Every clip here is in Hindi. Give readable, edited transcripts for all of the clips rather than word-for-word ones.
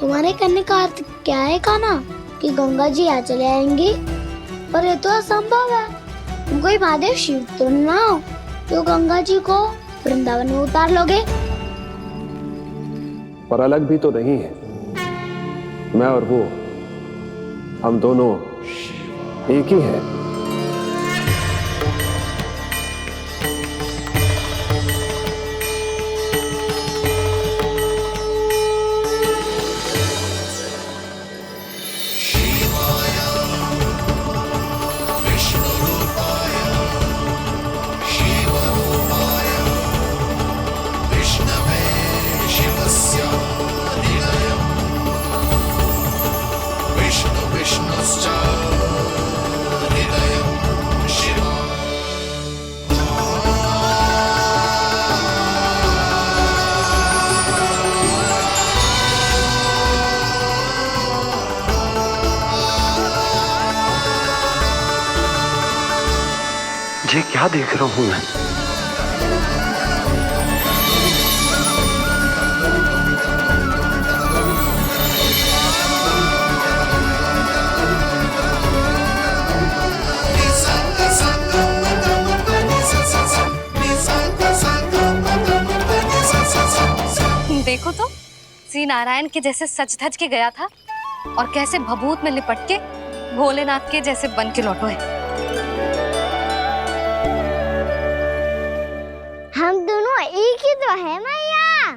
तुम्हारे कहने का अर्थ क्या है कान्हा? कि गंगा जी यहाँ चले आएंगी? पर ये तो असंभव है। तुम कोई महादेव शिव तो ना हो तो गंगा जी को वृंदावन में उतार लोगे। पर अलग भी तो नहीं है। मैं और वो, हम दोनों एक ही हैं। ये क्या देख रहा हूं मैं? देखो तो श्री नारायण के जैसे सज धज के गया था और कैसे भभूत में लिपट के भोलेनाथ के जैसे बन के लौटो है। हम दोनों एक ही तो है मैया,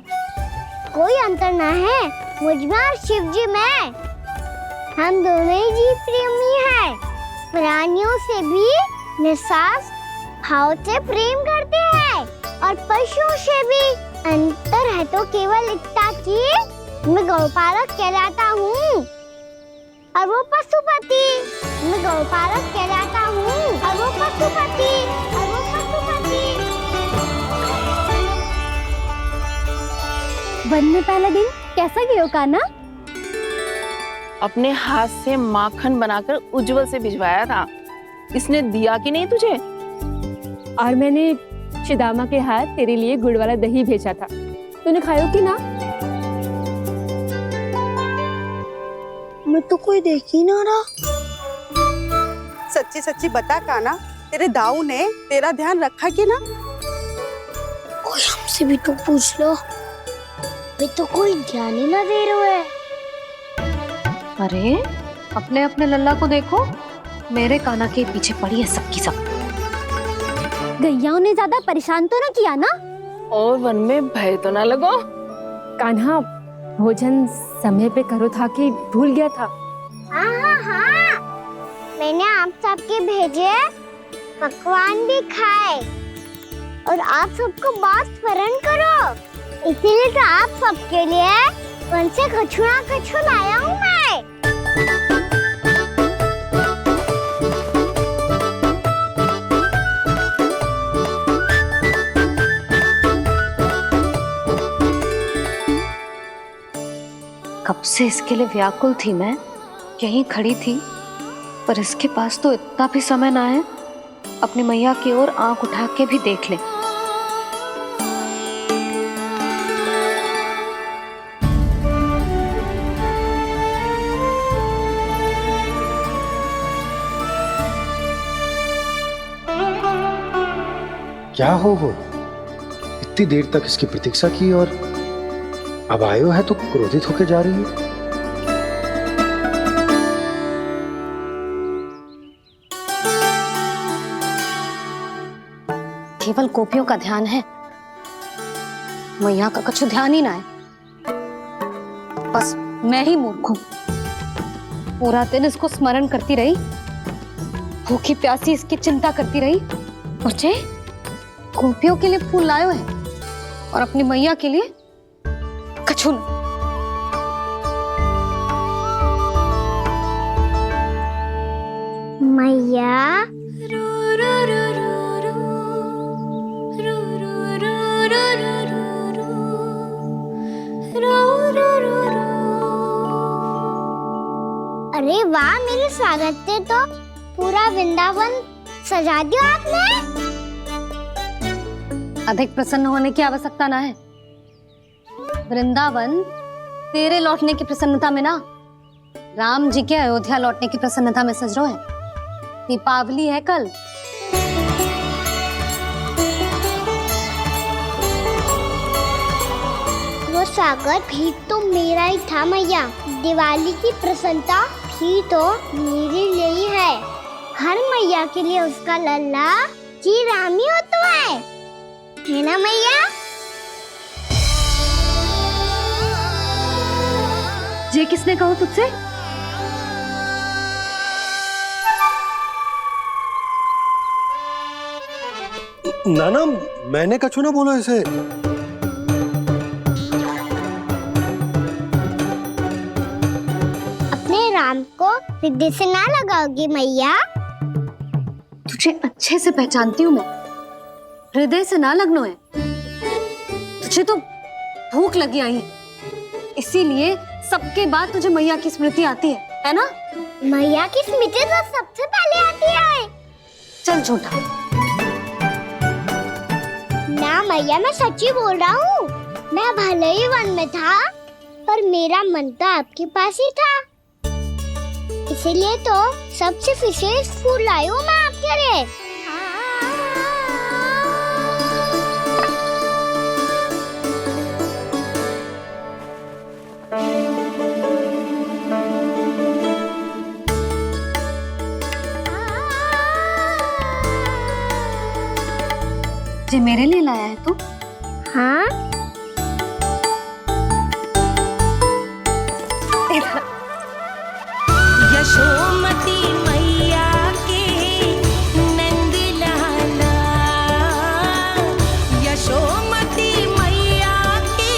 कोई अंतर ना है मुझ में और शिव जी में। हम दोनों ही जीव प्रेमी हैं, प्राणियों से भी निस्वार्थ भाव से प्रेम करते हैं और पशुओं से भी। अंतर है तो केवल इतना कि मैं गौपालक कहलाता हूँ और वो पशुपति। मैं गौपालक कहलाता हूँ और वो पशुपति। वन में पहला दिन कैसा गया कान्हा? अपने हाथ से माखन बनाकर उज्जवल से भिजवाया था। इसने दिया कि नहीं तुझे? और मैंने शिदामा के हाथ तेरे लिए गुड़ वाला दही भेजा था, तूने खाया कि ना? मैं तो कोई देख ही ना रहा। सच्ची सच्ची बता कान्हा, तेरे दाऊ ने तेरा ध्यान रखा कि ना? कोई हमसे भी तो पूछ लो, वे तो कोई ध्यान ही ना दे रहे हैं। अरे अपने अपने लल्ला को देखो, मेरे कान्हा के पीछे पड़ी है सबकी सब। गैयाओं ने ज्यादा परेशान तो ना किया ना? और वन में भय तो ना लगो? कान्हा भोजन समय पे करो था कि भूल गया था? हाँ, मैंने आप सबके भेजे पकवान भी खाए और आप सबको बात स्मरण करो, इसीलिए तो आप सबके लिए वन से कछु लाया हूँ मैं। कब से इसके लिए व्याकुल थी मैं, यहीं खड़ी थी, पर इसके पास तो इतना भी समय ना है अपनी मैया की ओर आंख उठा के भी देख ले। क्या हो वो? इतनी देर तक इसकी प्रतीक्षा की और अब आयो है तो क्रोधित होकर जा रही है। केवल गोपियों का ध्यान है, मैया का कछु ध्यान ही ना है। बस मैं ही मूर्ख हूं, पूरा दिन इसको स्मरण करती रही, भूखी प्यासी इसकी चिंता करती रही, और जे गोपियों के लिए फूल लायो है और अपनी मैया के लिए कछु न। मैया अरे वाह, मेरे स्वागत से तो पूरा वृंदावन सजा दिया आपने। अधिक प्रसन्न होने की आवश्यकता ना है। वृंदावन तेरे लौटने की प्रसन्नता में ना, राम जी के अयोध्या लौटने की प्रसन्नता में सज रहे हैं। दीपावली है कल। वो सागर भी तो मेरा ही था मैया। दिवाली की प्रसन्नता भी तो मेरे लिए ही है। हर मैया के लिए उसका लल्ला जी राम ही होता है ना मैया? ये किसने कहा तुझसे? नाना, मैंने कछु ना बोला इसे। अपने राम को हृदय से ना लगाओगी मैया? तुझे अच्छे से पहचानती हूँ मैं, हृदय से ना लगनो है। तुझे तो भूख लगी आई है, इसीलिए सबके बाद तुझे मैया की स्मृति आती है ना? मैया की स्मृति तो सबसे पहले आती है। चल झूठा। ना मैया, मैं सच्ची बोल रहा हूँ। मैं भले ही वन में था, पर मेरा मन तो आपके पास ही था। इसीलिए तो सबसे विशेष फूल लाई हूँ मैं आपके लिए। ये मेरे लिए लाया है तू? हाँ, यशोमती मैया के नंद लाला, यशोमती मैया के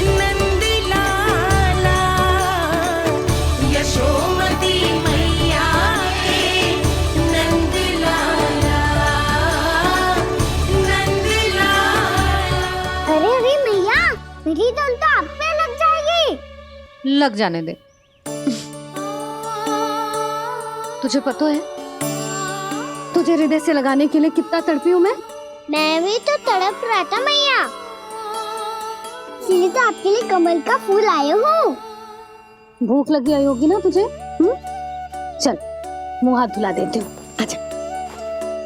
नंद लाला, यशोमती मैया के नंद लाला, नंद लाला। अरे अरे मैया, मेरी धुन तो आप पे लग जाएगी। लग जाने दे। तुझे पता है तुझे हृदय से लगाने के लिए कितना तड़पी हूँ मैं? मैं भी तो तड़प रहा था मैया, इसलिए तो आपके लिए कमल का फूल आया हूँ। भूख लगी आई होगी ना तुझे? चल मुंह हाथ धुला देती हूँ। आजा,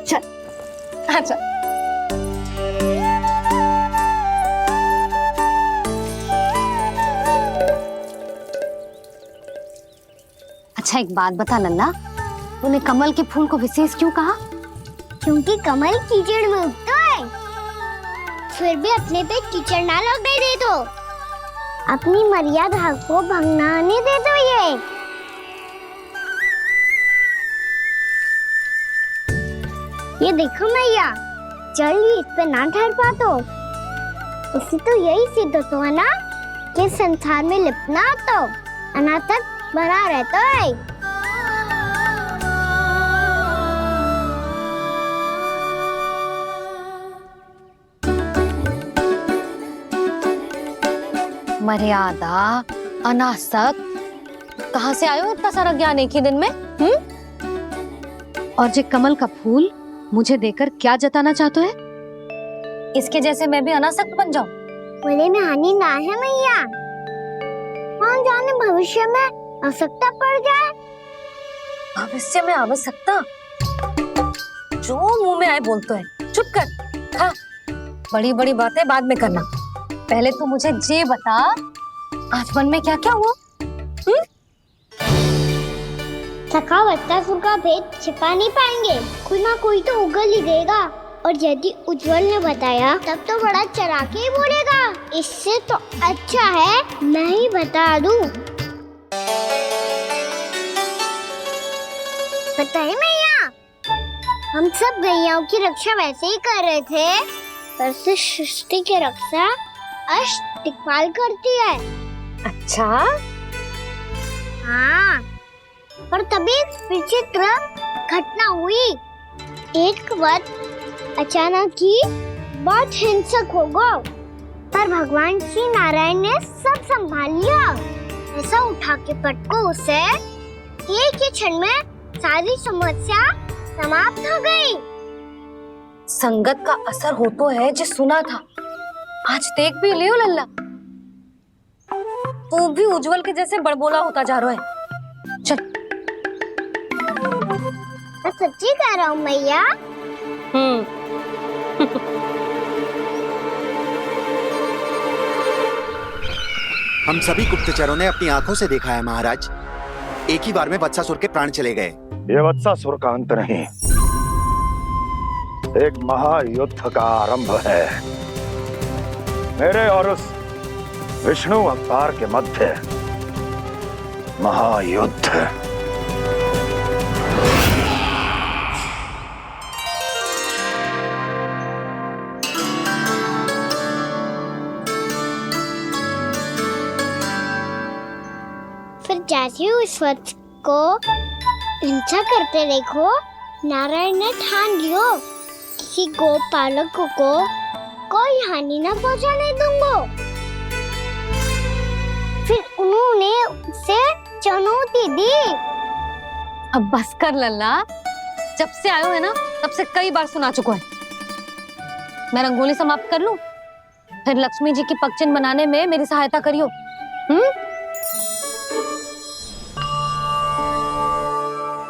चल आजा। अच्छा एक बात बता नंदा, तूने कमल के फूल को विशेष क्यों कहा? क्योंकि कमल कीचड़ में उगता है, फिर भी अपने पे कीचड़ ना लगने दे दो। अपनी मर्यादा को भंगना नहीं दे दो। ये देखो मैया, चल भी इस पे ना ठहर पा तो इससे तो यही सिद्ध होता है ना कि संसार में लिपना तो अनाथ तक बना रहता है। मर्यादा, अनासक्त, कहाँ से आयो इतना सारा ज्ञान एक ही दिन में? और ये कमल का फूल मुझे देकर क्या जताना चाहते है? इसके जैसे मैं भी अनासक्त बन जाऊं? बोले में हानि ना है मैया, कौन जाने भविष्य में आवश्यकता पड़ जाए। भविष्य में आवश्यकता? जो मुंह में आए बोलते हैं, चुप कर। हाँ, बड़ी बड़ी बातें बाद में करना, पहले तो मुझे ये बता आज वन में क्या क्या हुआ? सखा बत्तासुर का भेद छिपा नहीं पाएंगे, कोई ना कोई तो उगल ही देगा। और यदि उज्जवल ने बताया तब तो बड़ा चढ़ा के ही बोलेगा। इससे तो अच्छा है मैं ही बता दूं। पता है मैया, हम सब गैयाओं की रक्षा वैसे ही कर रहे थे, पर से सृष्टि की रक्षा अष्ट दिक्पाल करती है। अच्छा? हाँ, पर तभी एक विचित्र घटना हुई। एक वक्त अचानक ही बहुत हिंसक हो गया, पर भगवान श्री नारायण ने सब संभाल लिया। ऐसा उठा के पटको उसे, एक ही क्षण में सारी समस्या समाप्त हो गई। संगत का असर हो तो है जो सुना था, आज देख भी लियो लल्ला। तू भी उज्जवल के जैसे बड़बोला होता जा रहा है। चल। मैं सच्ची कह रहा हूँ मैया। हम सभी गुप्तचरों ने अपनी आंखों से देखा है महाराज, एक ही बार में वत्सासुर के प्राण चले गए। ये वत्सासुर का अंत नहीं, एक महायुद्ध का आरंभ है। मेरे और उस विष्णु अवतार के मध्य महायुद्ध। फिर जैसे ही उस वत्स को हिंसा करते देखो, नारायण ने ठान लियो किसी गोपालक को कोई हानि न पहुंचाने दूंगा। फिर उन्होंने उसे चुनौती दी। अब बस कर लल्ला, जब से आयो है ना तब से कई बार सुना चुका है। मैं रंगोली समाप्त कर लूं, फिर लक्ष्मी जी की पगचिन बनाने में मेरी सहायता करियो।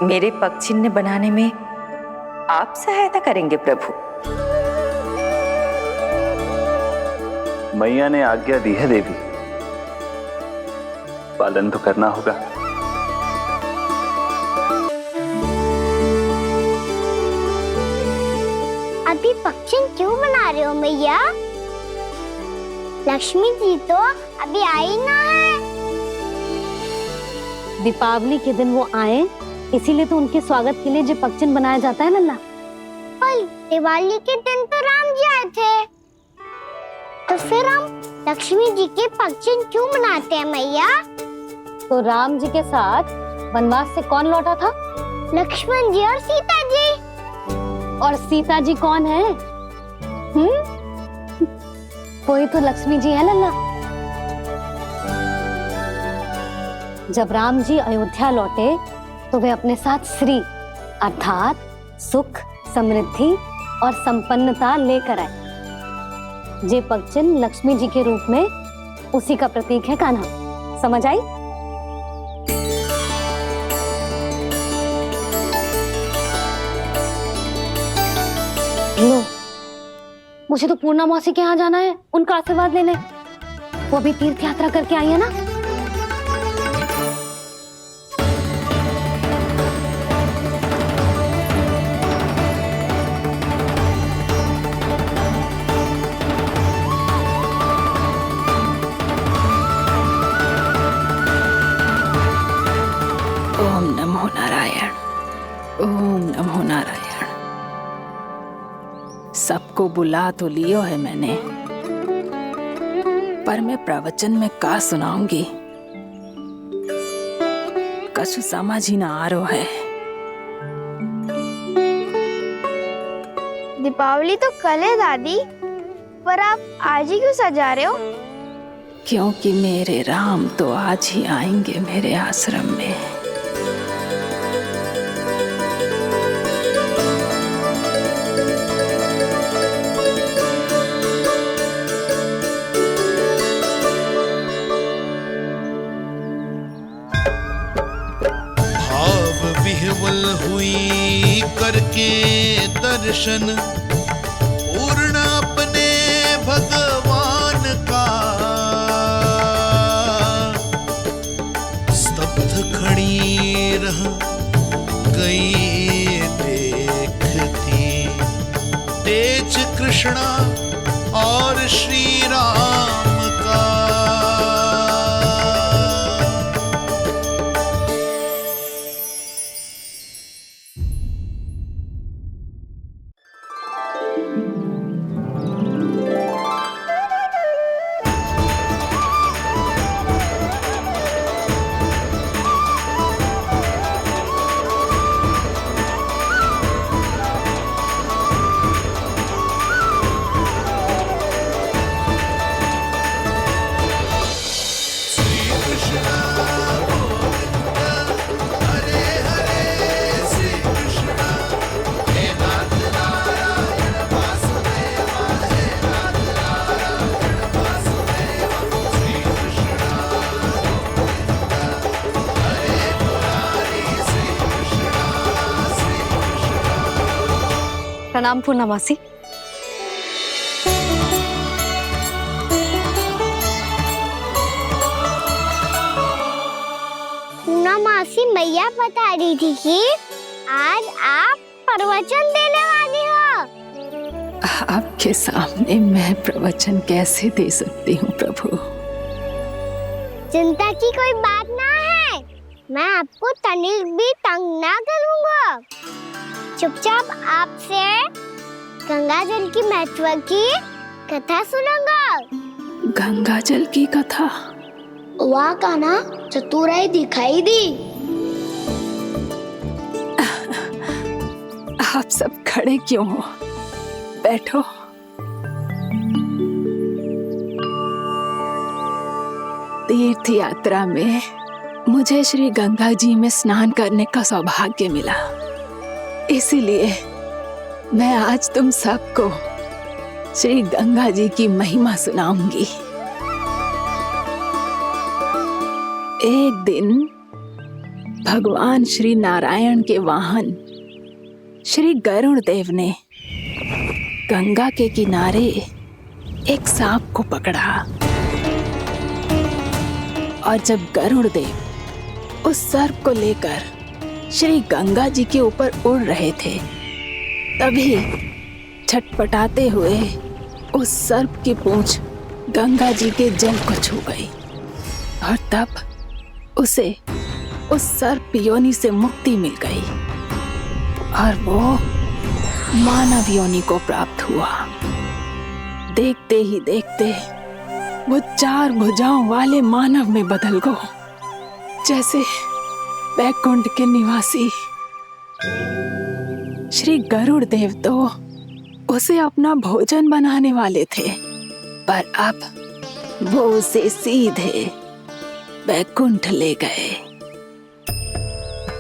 मेरे पगचिन्ह बनाने में आप सहायता करेंगे प्रभु? मैया ने आज्ञा दी है देवी, पालन तो करना होगा। अभी पगचिन क्यों बना रहे हो मैया? लक्ष्मी जी तो अभी आई ना है। दीपावली के दिन वो आए, इसीलिए तो उनके स्वागत के लिए जो पगचिन बनाया जाता है लल्ला। पर दिवाली के दिन तो राम जी आए थे, तो फिर हम लक्ष्मी जी के पगचिन क्यों मनाते हैं मैया? तो राम जी के साथ वनवास से कौन लौटा था? लक्ष्मण जी और सीता जी। और सीता जी कौन है? वही तो लक्ष्मी जी है लल्ला। जब राम जी अयोध्या लौटे तो वे अपने साथ श्री अर्थात सुख, समृद्धि और संपन्नता लेकर आए। जे पगचिन लक्ष्मी जी के रूप में उसी का प्रतीक है कान्हा। समझ आई? लो, मुझे तो पूर्णा मौसी के यहाँ जाना है, उनका आशीर्वाद लेने। वो अभी तीर्थ यात्रा करके आई है ना। ओम नमो नारायण, ओम नमो नारायण। सबको बुला तो लियो है मैंने, पर मैं प्रवचन में का सुनाऊंगी, कछु समझ ही ना आ रहा है। दीपावली तो कल है दादी, पर आप आज ही क्यों सजा रहे हो? क्योंकि मेरे राम तो आज ही आएंगे मेरे आश्रम में। विह्वल हुई करके दर्शन, पूर्ण अपने भगवान का, स्तब्ध खड़ी रह गई देखती तेज कृष्णा और श्री राम का। प्रणाम पूर्णमासी। पूर्णमासी मैया बता रही थी कि आज आप प्रवचन देने वाली हो। आपके सामने मैं प्रवचन कैसे दे सकती हूँ प्रभु? चिंता की कोई बात ना है, मैं आपको तनिक भी तंग ना करूँगा। चुपचाप आपसे गंगा जल की महत्व की कथा सुनूंगा। गंगा जल की कथा? वहाँ का ना चतुराई दिखाई दी। आप सब खड़े क्यों हो? बैठो। तीर्थ यात्रा में मुझे श्री गंगा जी में स्नान करने का सौभाग्य मिला, इसीलिए मैं आज तुम सबको श्री गंगा जी की महिमा सुनाऊंगी। एक दिन भगवान श्री नारायण के वाहन श्री गरुड़ देव ने गंगा के किनारे एक सांप को पकड़ा, और जब गरुड़ देव उस सर्प को लेकर श्री गंगा जी के ऊपर उड़ रहे थे, तभी छटपटाते हुए उस सर्प की पूंछ गंगा जी के जल को छू गई, और तब उसे उस सर्प योनि से मुक्ति मिल गई और वो मानव योनि को प्राप्त हुआ। देखते ही देखते वो 4 भुजाओं वाले मानव में बदल गया, जैसे बैकुंठ के निवासी। श्री गरुड़ देव तो उसे अपना भोजन बनाने वाले थे, पर अब वो उसे सीधे बैकुंठ ले गए।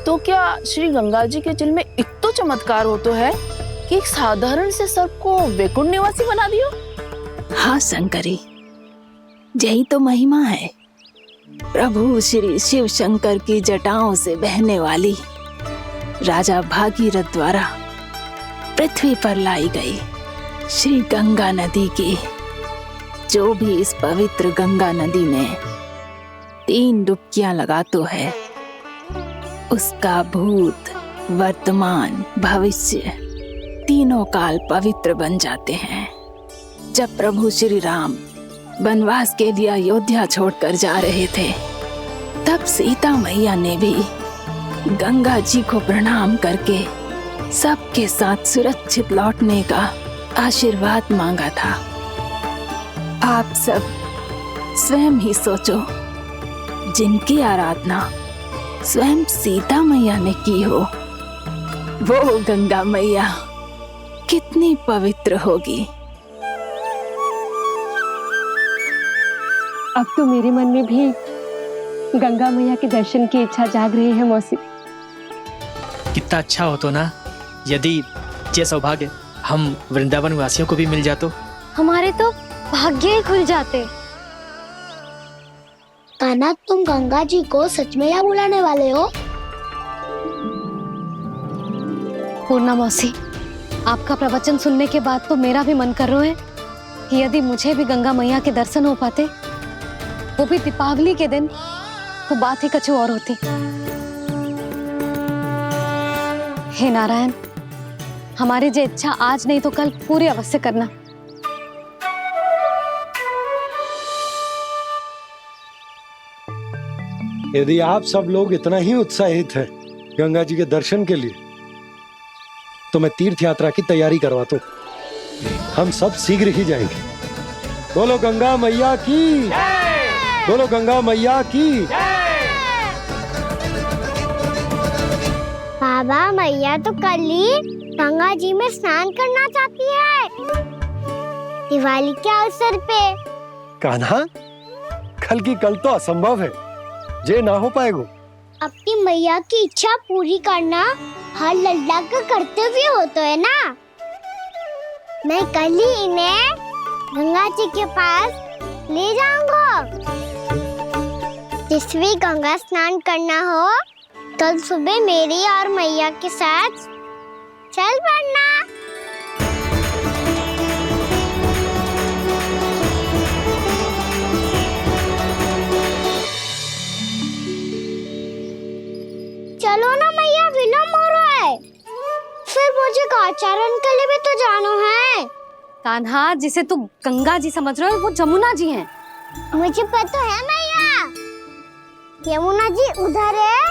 तो क्या श्री गंगा जी के जल में एक तो चमत्कार हो तो है कि एक साधारण से सर्प को वैकुंठ निवासी बना दियो? हाँ शंकरी, यही तो महिमा है। प्रभु श्री शिव शंकर की जटाओं से बहने वाली राजा भागीरथ द्वारा पृथ्वी पर लाई गई श्री गंगा नदी की, जो भी इस पवित्र गंगा नदी में 3 डुबकियां लगातो है, उसका भूत, वर्तमान, भविष्य तीनों काल पवित्र बन जाते हैं। जब प्रभु श्री राम वनवास के लिए अयोध्या छोड़कर जा रहे थे, तब सीता मैया ने भी गंगा जी को प्रणाम करके सबके साथ सुरक्षित लौटने का आशीर्वाद मांगा था। आप सब स्वयं ही सोचो, जिनकी आराधना स्वयं सीता मैया ने की हो, वो गंगा मैया कितनी पवित्र होगी। अब तो मेरे मन में भी गंगा मैया के दर्शन की इच्छा जाग रही है मौसी। कितना अच्छा हो तो ना यदि ये सौभाग्य हम वृंदावन वासियों को भी मिल जातो। हमारे तो भाग्य ही खुल जाते। कान्हा, तुम गंगा जी को सच में यहाँ बुलाने वाले हो? पूर्णा मौसी, आपका प्रवचन सुनने के बाद तो मेरा भी मन कर रहा है कि यदि मुझे भी गंगा मैया के दर्शन हो पाते, वो भी दीपावली के दिन, तो बात ही कुछ और होती। हे नारायण, हमारी जो इच्छा आज नहीं तो कल पूरी अवश्य करना। यदि आप सब लोग इतना ही उत्साहित हैं गंगा जी के दर्शन के लिए, तो मैं तीर्थ यात्रा की तैयारी करवाता हूँ। हम सब शीघ्र ही जाएंगे। बोलो गंगा मैया की, बोलो गंगा मैया की। बाबा, मैया तो कल ही गंगा जी में स्नान करना चाहती है, दिवाली के अवसर पे। कान्हा, कल की कल तो असंभव है, ये ना हो पाएगा। अपनी मैया की इच्छा पूरी करना हर लल्ला का कर्तव्य होता है ना। मैं कल ही इन्हें गंगा जी के पास ले जाऊंगा। जिस भी गंगा स्नान करना हो, कल सुबह मेरी और मैया के साथ चल पड़ना। कान्हा, जिसे तू गंगा जी समझ रहे हो वो जमुना जी हैं। मुझे पता है मैया, यमुना जी उधर है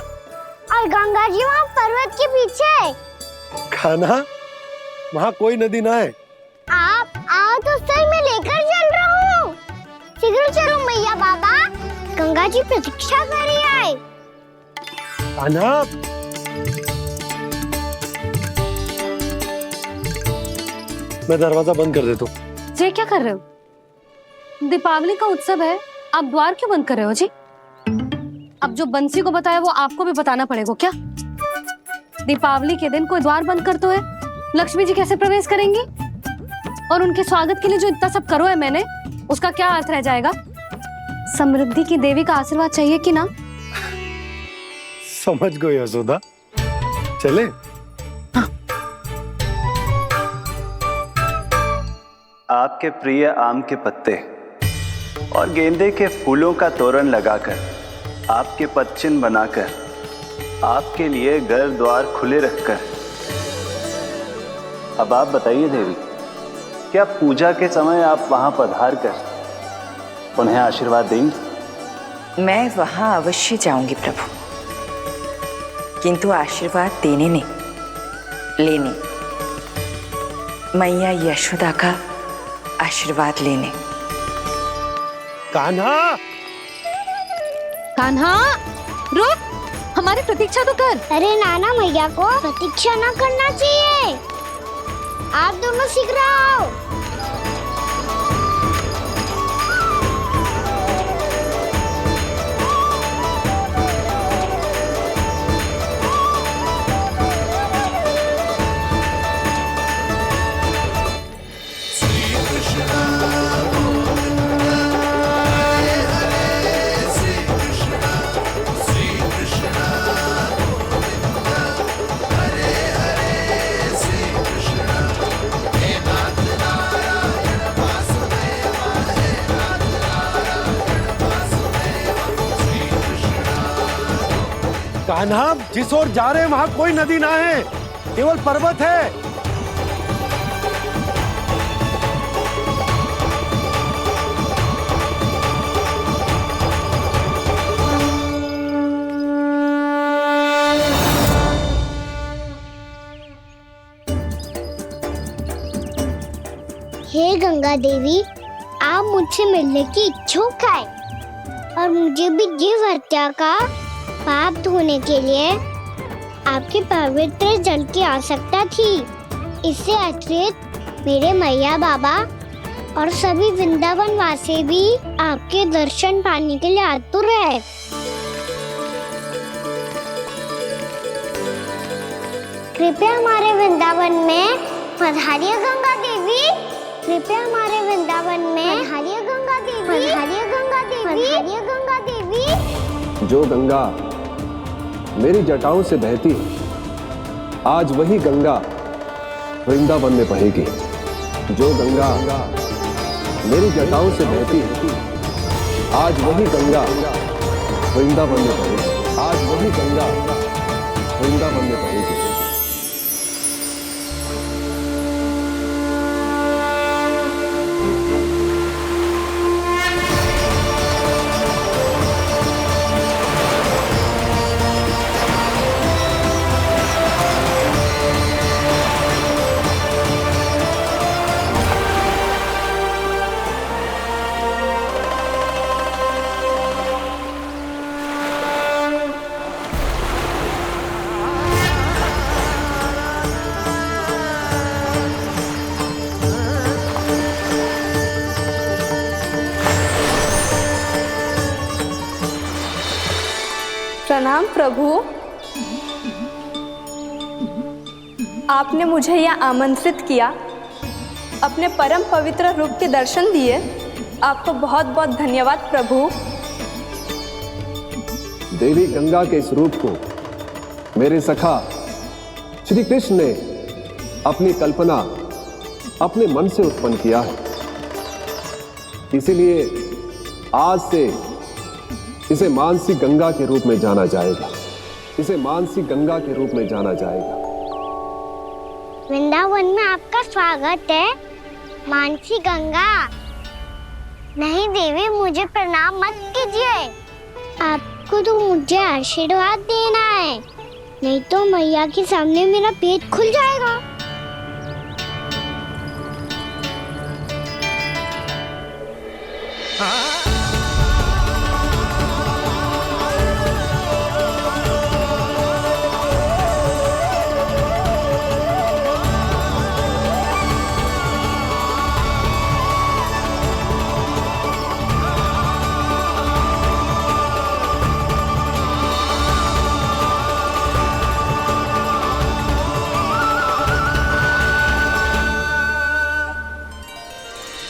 और गंगा जी वहाँ पर्वत के पीछे। कान्हा, वहाँ कोई नदी ना है। आप आओ तो सही, मैं लेकर चल रहा हूँ। शीघ्र चलो मैया बाबा, गंगा जी प्रतीक्षा कर रही है। कान्हा, मैं दरवाजा बंद कर देता हूँ। ये क्या कर रहे हो? दीपावली का उत्सव है, आप द्वार क्यों बंद कर रहे हो जी? अब जो बंसी को बताया वो आपको भी बताना पड़ेगा क्या? दीपावली के दिन कोई द्वार बंद कर तो है, लक्ष्मी जी कैसे प्रवेश करेंगी? और उनके स्वागत के लिए जो इतना सब करो है मैंने, उसका क्या अर्थ रह जाएगा? समृद्धि की देवी का आशीर्वाद चाहिए कि ना? समझ गई यशोदा, चले? आपके प्रिय आम के पत्ते और गेंदे के फूलों का तोरण लगाकर, आपके पद चिन्ह बनाकर, आपके लिए घर द्वार खुले रखकर, अब आप बताइए देवी, क्या पूजा के समय आप वहां पधार कर उन्हें आशीर्वाद देंगी? मैं वहां अवश्य जाऊंगी प्रभु, किंतु आशीर्वाद देने नहीं, लेने, मैया यशोदा का आशीर्वाद लेने। कान्हा, कान्हा, रुक, हमारी प्रतीक्षा तो कर। अरे नाना, मैया को प्रतीक्षा ना करना चाहिए। आप दोनों शीघ्र आओ। कान्हा, जिस ओर जा रहे हैं वहाँ कोई नदी ना है, केवल पर्वत है। हे गंगा देवी, आप मुझसे मिलने की इच्छुक है और मुझे भी जीव हत्या का पाप धोने के लिए आपके पवित्र जल की आवश्यकता थी। इससे अतिरिक्त मेरे मैया बाबा और सभी वृंदावन वासी भी आपके दर्शन पाने के लिए आतुर है। कृपया हमारे वृंदावन में पधारिए गंगा देवी। कृपया हमारे वृंदावन में पधारिए गंगा देवी। पधारिए गंगा देवी। पधारिए गंगा देवी। जो गंगा मेरी जटाओं से बहती है, आज वही गंगा वृंदावन में बहेगी। जो गंगा मेरी जटाओं से बहती है, आज वही गंगा वृंदावन में बहेगी। आज वही गंगा वृंदावन में बहेगी। प्रणाम प्रभु, आपने मुझे यहाँ आमंत्रित किया, अपने परम पवित्र रूप के दर्शन दिए। आपको बहुत बहुत धन्यवाद प्रभु। देवी गंगा के इस रूप को मेरे सखा श्री कृष्ण ने अपनी कल्पना अपने मन से उत्पन्न किया है। इसीलिए आज से इसे मानसी गंगा के रूप में जाना जाएगा। इसे मानसी गंगा के रूप में जाना जाएगा। वृंदावन में आपका स्वागत है। मानसी गंगा। नहीं देवी, मुझे प्रणाम मत कीजिए। आपको तो मुझे आशीर्वाद देना है, नहीं तो मैया के सामने मेरा पेट खुल जाएगा।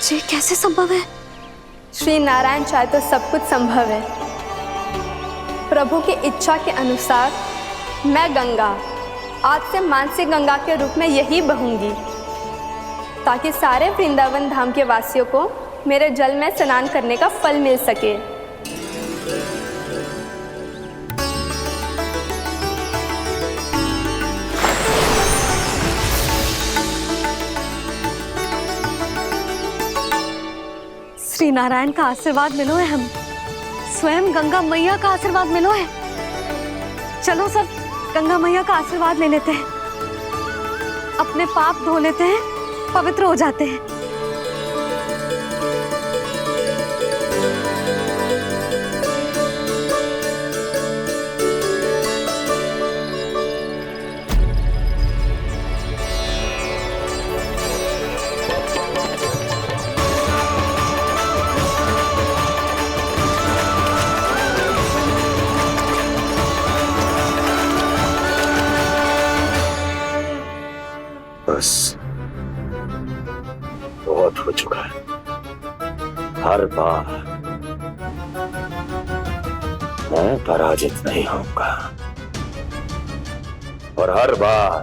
ये कैसे संभव है? श्री नारायण चाहे तो सब कुछ संभव है। प्रभु की इच्छा के अनुसार मैं गंगा आज से मानसी गंगा के रूप में यही बहूंगी, ताकि सारे वृंदावन धाम के वासियों को मेरे जल में स्नान करने का फल मिल सके। श्री नारायण का आशीर्वाद मिलो है, हम स्वयं गंगा मैया का आशीर्वाद मिलो है। चलो सब गंगा मैया का आशीर्वाद ले लेते हैं, अपने पाप धो लेते हैं, पवित्र हो जाते हैं। बस बहुत हो चुका है। हर बार मैं पराजित नहीं होऊंगा और हर बार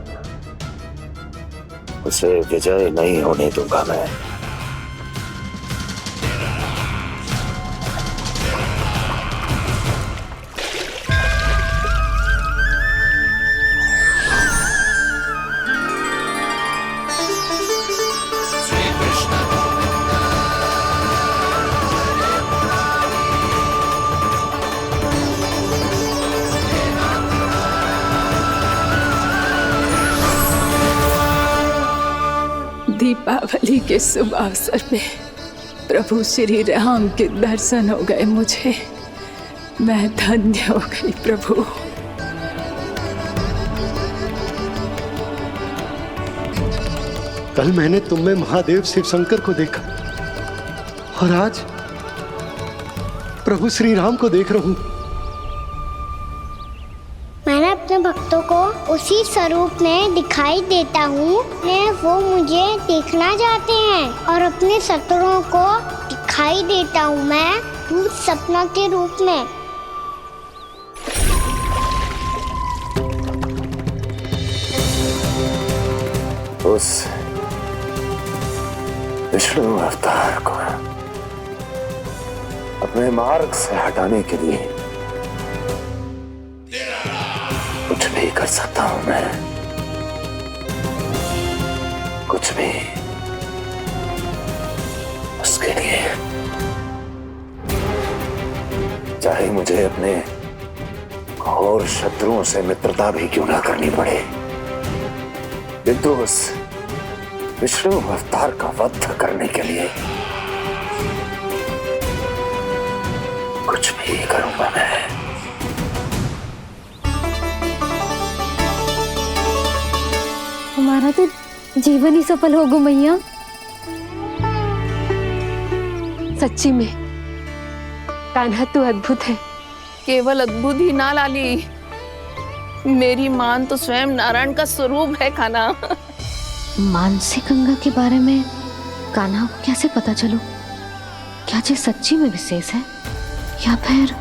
उसे विजय नहीं होने दूंगा मैं। दीपावली के शुभ अवसर में प्रभु श्री राम के दर्शन हो गए मुझे। मैं धन्य हो गई प्रभु। कल मैंने तुम में महादेव शिव शंकर को देखा और आज प्रभु श्री राम को देख रहा हूं। मैंने अपने भक्तों को उसी स्वरूप में दिखाई देता हूँ, वो मुझे देखना चाहते हैं और अपने शत्रुओं को दिखाई देता हूँ मैं भूत सपना के रूप में। उस विष्णु अवतार को अपने मार्ग से हटाने के लिए कुछ भी कर सकता हूं मैं, कुछ भी उसके लिए, चाहे मुझे अपने घोर शत्रुओं से मित्रता भी क्यों ना करनी पड़े, किंतु उस विष्णु अवतार का वध करने के लिए कुछ भी करूंगा मैं। हमारा तो जीवन ही सफल होगा मैया। सच्ची में कान्हा तू अद्भुत है। केवल अद्भुत ही ना लाली, मेरी मान तो स्वयं नारायण का स्वरूप है कान्हा। मानसी गंगा के बारे में कान्हा को कैसे पता चलो? क्या ये सच्ची में विशेष है या फिर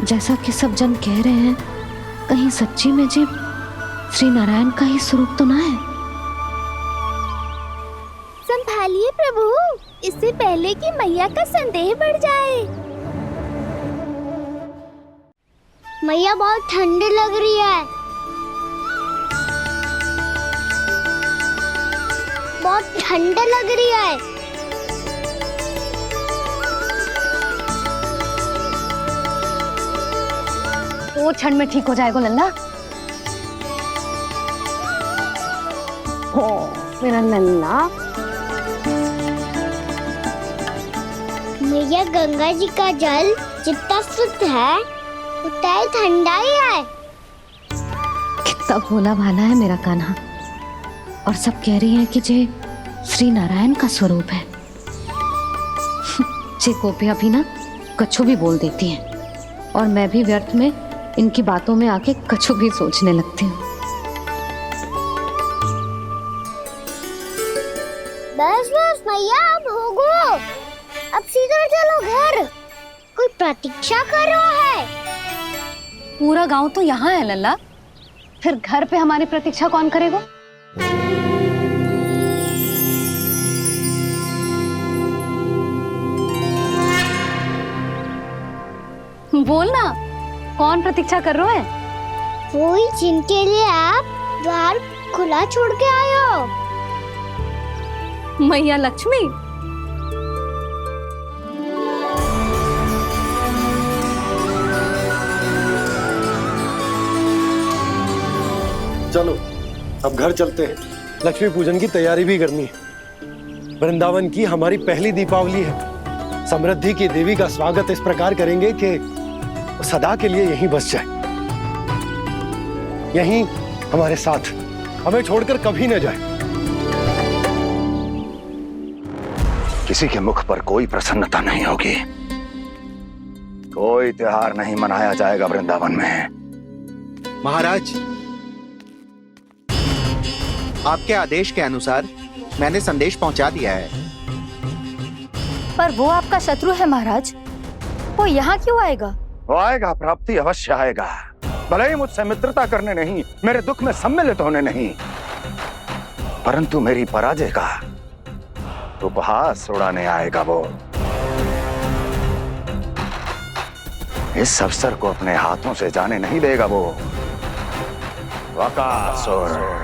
जैसा कि सब जन कह रहे हैं, कहीं सच्ची में जी श्री नारायण का ही स्वरूप तो ना है? संभालिए प्रभु, इससे पहले कि मैया का संदेह बढ़ जाए। मैया बहुत ठंडी लग रही है, बहुत ठंडा लग रही है। 2 क्षण में ठीक हो जाएगा लल्ला। हो मेरा लल्ला। मैया गंगा जी का जल जितना शुद्ध है उतना ही ठंडा ही है। कितना भोला भाला है मेरा कान्हा। और सब कह रही हैं कि जे श्री नारायण का स्वरूप है। जे गोपियां भी ना कछु भी बोल देती हैं और मैं भी व्यर्थ में इनकी बातों में आके कछु भी सोचने लगती हूँ। बस बस मैया अब होगो, अब सीधा चलो घर। कोई प्रतीक्षा कर रहा है। पूरा गांव तो यहाँ है लल्ला, फिर घर पे हमारी प्रतीक्षा कौन करेगा? बोलना, कौन प्रतीक्षा कर रहा है? वही जिनके लिए आप द्वार खुला छोड़ के आए हो। मैया लक्ष्मी। चलो अब घर चलते हैं। लक्ष्मी पूजन की तैयारी भी करनी है। वृंदावन की हमारी पहली दीपावली है। समृद्धि की देवी का स्वागत इस प्रकार करेंगे कि सदा के लिए यहीं बस जाए, यहीं हमारे साथ, हमें छोड़कर कभी न जाए। किसी के मुख पर कोई प्रसन्नता नहीं होगी, कोई त्योहार नहीं मनाया जाएगा वृंदावन में। महाराज, आपके आदेश के अनुसार मैंने संदेश पहुंचा दिया है। पर वो आपका शत्रु है महाराज, वो यहाँ क्यों आएगा? वो आएगा, प्राप्ति अवश्य आएगा। भले ही मुझसे मित्रता करने नहीं, मेरे दुख में सम्मिलित होने नहीं, परंतु मेरी पराजय का उपहास उड़ाने आएगा वो। इस अवसर को अपने हाथों से जाने नहीं देगा वो बकासुर।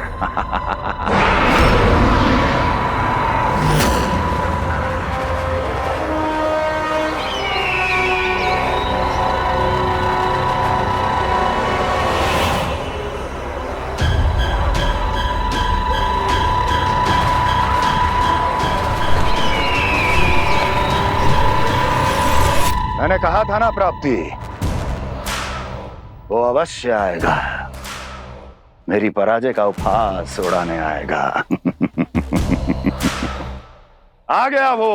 मैंने कहा था ना प्राप्ति, वो अवश्य आएगा, मेरी पराजय का उपहास उड़ाने आएगा। आ गया वो।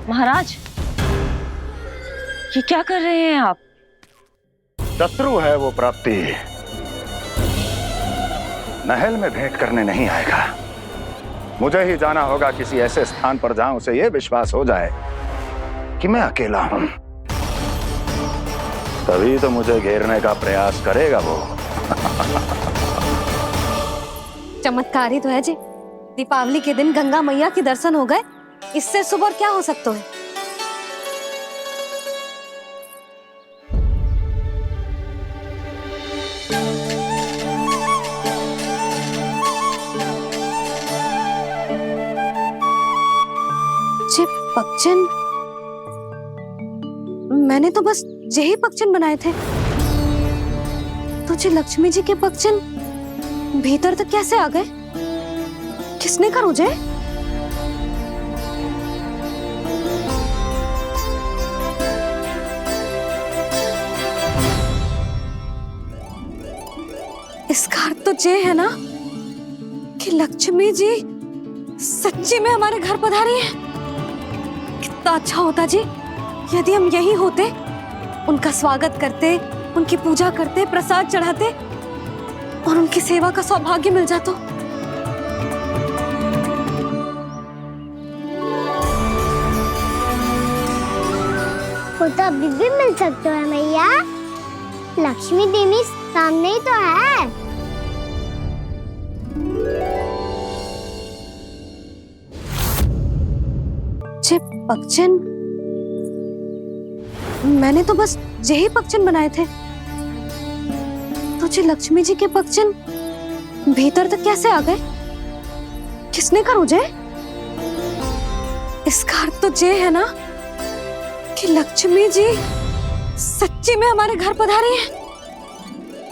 महाराज, ये क्या कर रहे हैं आप? शत्रु है वो प्राप्ति, महल में भेंट करने नहीं आएगा। मुझे ही जाना होगा किसी ऐसे स्थान पर जहां उसे यह विश्वास हो जाए कि मैं अकेला हूं, तभी तो मुझे घेरने का प्रयास करेगा वो। चमत्कार ही तो है जी। दीपावली के दिन गंगा मैया के दर्शन हो गए, इससे शुभ और क्या हो सकता है? पक्षन, मैंने तो बस यही पक्षन बनाए थे। तुझे लक्ष्मी जी के पक्षन भीतर तक कैसे आ गए? किसने कर मुझे? इसका अर्थ तो ये है ना कि लक्ष्मी जी सच्ची में हमारे घर पधारी है। कितना अच्छा होता जी यदि हम यही होते, उनका स्वागत करते, उनकी पूजा करते, प्रसाद चढ़ाते और उनकी सेवा का सौभाग्य मिल जाता। वो तो अभी भी मिल सकते हैं मैया, लक्ष्मी देवी सामने ही तो है। पक्षन, मैंने तो बस यही पक्षन बनाए थे। तुझे लक्ष्मी जी के पक्षन भीतर तक कैसे आ गए? किसने कर मुझे? इसका अर्थ तो ये है ना कि लक्ष्मी जी सच्ची में हमारे घर पधारी हैं।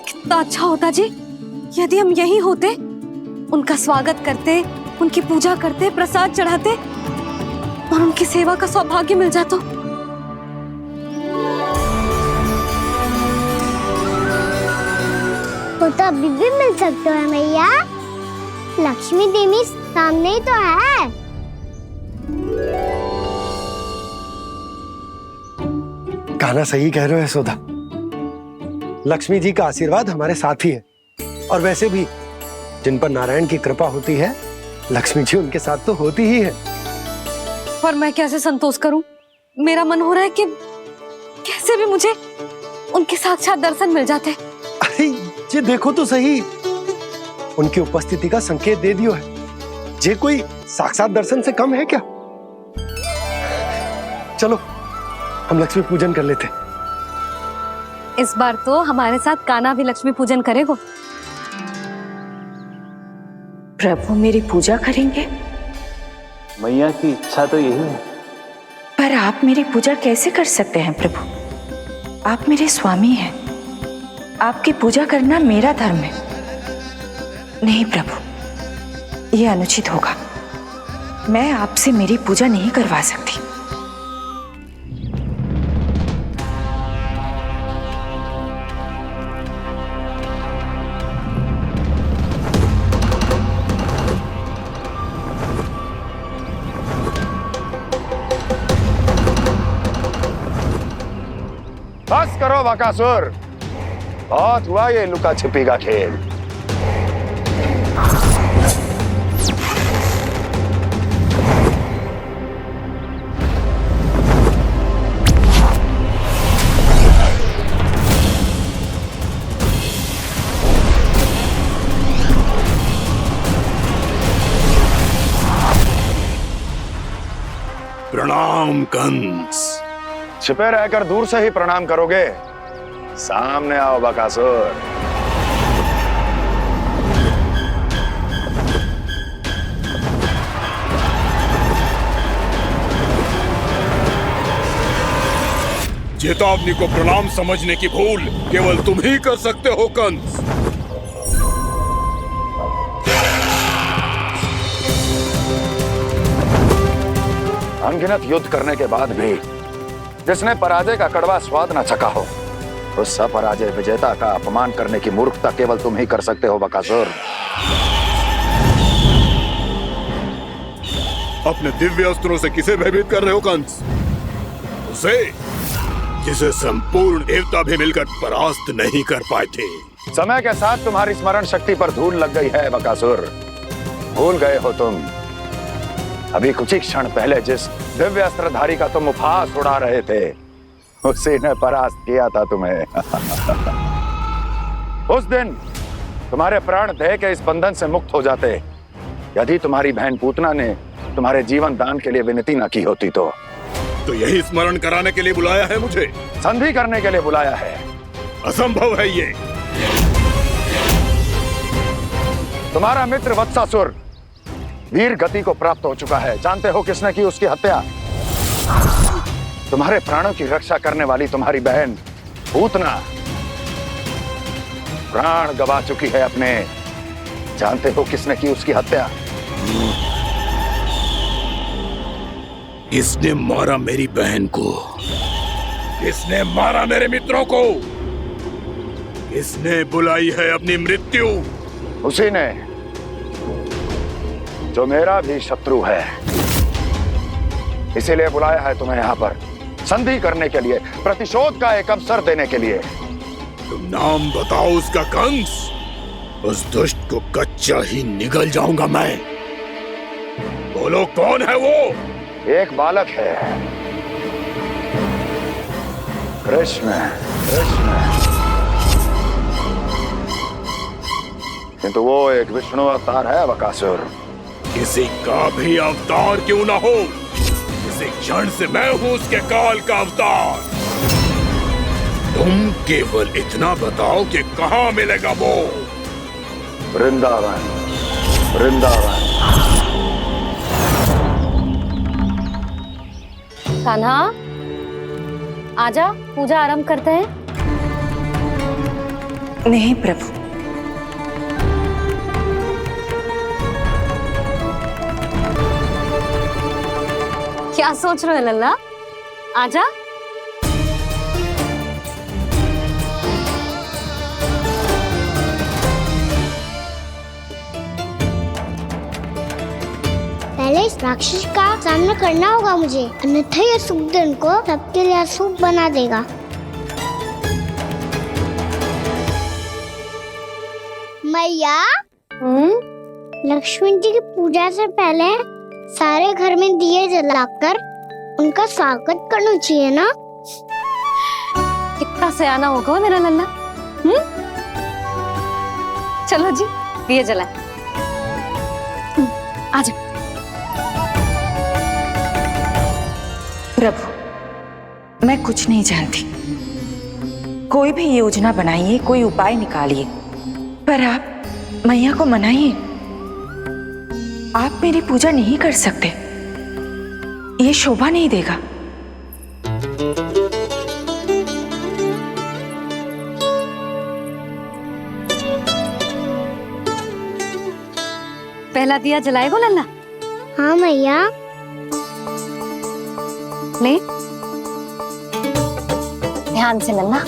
कितना अच्छा होता जी यदि हम यहीं होते, उनका स्वागत करते, उनकी पूजा करते, प्रसाद चढ़ाते और उनकी सेवा का सौभाग्य मिल जाता। वो तो अभी भी मिल सकते हैं मैया, लक्ष्मी देवी सामने ही तो है। कान्हा सही कह रहे हो यशोदा, लक्ष्मी जी का आशीर्वाद हमारे साथ ही है। और वैसे भी जिन पर नारायण की कृपा होती है, लक्ष्मी जी उनके साथ तो होती ही है। पर मैं कैसे संतोष करूं? मेरा मन हो रहा है कि कैसे भी मुझे उनके साक्षात दर्शन मिल जाते। अरे ये देखो तो सही, उनकी उपस्थिति का संकेत दे दियो है। ये कोई साक्षात दर्शन से कम है क्या? चलो हम लक्ष्मी पूजन कर लेते। इस बार तो हमारे साथ कान्हा भी लक्ष्मी पूजन करेगा। प्रभु मेरी पूजा करेंगे? मैया की इच्छा तो यही है। पर आप मेरी पूजा कैसे कर सकते हैं प्रभु? आप मेरे स्वामी हैं, आपकी पूजा करना मेरा धर्म है। नहीं प्रभु, यह अनुचित होगा। मैं आपसे मेरी पूजा नहीं करवा सकती। बस करो बकासुर, बहुत हुआ ये लुका छिपी का खेल। प्रणाम कंस। छिपे रहकर दूर से ही प्रणाम करोगे? सामने आओ बकासुर। चेतावनी को प्रणाम समझने की भूल केवल तुम ही कर सकते हो कंस। अनगिनत युद्ध करने के बाद भी जिसने पराजय का कड़वा स्वाद न चखा हो, उस अपराजय विजेता का अपमान करने की मूर्खता केवल तुम ही कर सकते हो बकासुर। अपने दिव्य अस्त्रों से किसे भयभीत कर रहे हो कंस? उसे जिसे संपूर्ण देवता भी मिलकर परास्त नहीं कर पाए थे। समय के साथ तुम्हारी स्मरण शक्ति पर धूल लग गई है बकासुर। भूल गए हो तुम अभी कुछ ही क्षण पहले जिस दिव्य अस्त्रधारी का तुम उपहास उड़ा रहे थे, उसी ने परास्त किया था तुम्हें। उस दिन तुम्हारे प्राण देह के इस बंधन से मुक्त हो जाते यदि तुम्हारी बहन पूतना ने तुम्हारे जीवन दान के लिए विनती न की होती तो यही स्मरण कराने के लिए बुलाया है मुझे? संधि करने के लिए बुलाया है। असंभव है ये। तुम्हारा मित्र वत्सासुर वीर गति को प्राप्त हो चुका है। जानते हो किसने की उसकी हत्या? तुम्हारे प्राणों की रक्षा करने वाली तुम्हारी बहन पूतना प्राण गवा चुकी है अपने। जानते हो किसने की उसकी हत्या? किसने मारा मेरी बहन को? किसने मारा मेरे मित्रों को? किसने बुलाई है अपनी मृत्यु? उसी ने जो मेरा भी शत्रु है। इसीलिए बुलाया है तुम्हें यहाँ पर संधि करने के लिए, प्रतिशोध का एक अवसर देने के लिए। तुम नाम बताओ उसका कंस। उस दुष्ट को कच्चा ही निगल जाऊंगा मैं। बोलो कौन है वो? एक बालक है, कृष्ण। किंतु वो एक विष्णु अवतार है बकासुर। किसी का भी अवतार क्यों ना हो, इसी क्षण से मैं हूं उसके काल का अवतार। तुम केवल इतना बताओ कि कहां मिलेगा वो? वृंदावन। वृंदावन। कान्हा, आजा, पूजा आरंभ करते हैं। नहीं प्रभु, क्या सोच रहे हो लल्ला? आजा। पहले इस राक्षस का सामना करना होगा मुझे, अन्यथा ये सुखदन को सबके लिए अशुभ बना देगा। मैया, लक्ष्मी जी की पूजा से पहले सारे घर में दिए जलाकर उनका स्वागत करना चाहिए ना? कितना सयाना होगा मेरा लल्ला। चलो जी, दिए जलाए। आजा। प्रभु, मैं कुछ नहीं जानती। कोई भी योजना बनाइए, कोई उपाय निकालिए, पर आप मैया को मनाइए। आप मेरी पूजा नहीं कर सकते, ये शोभा नहीं देगा। पहला दिया जलाएगो लल्ला? हाँ मैया। ले, ध्यान से लल्ला।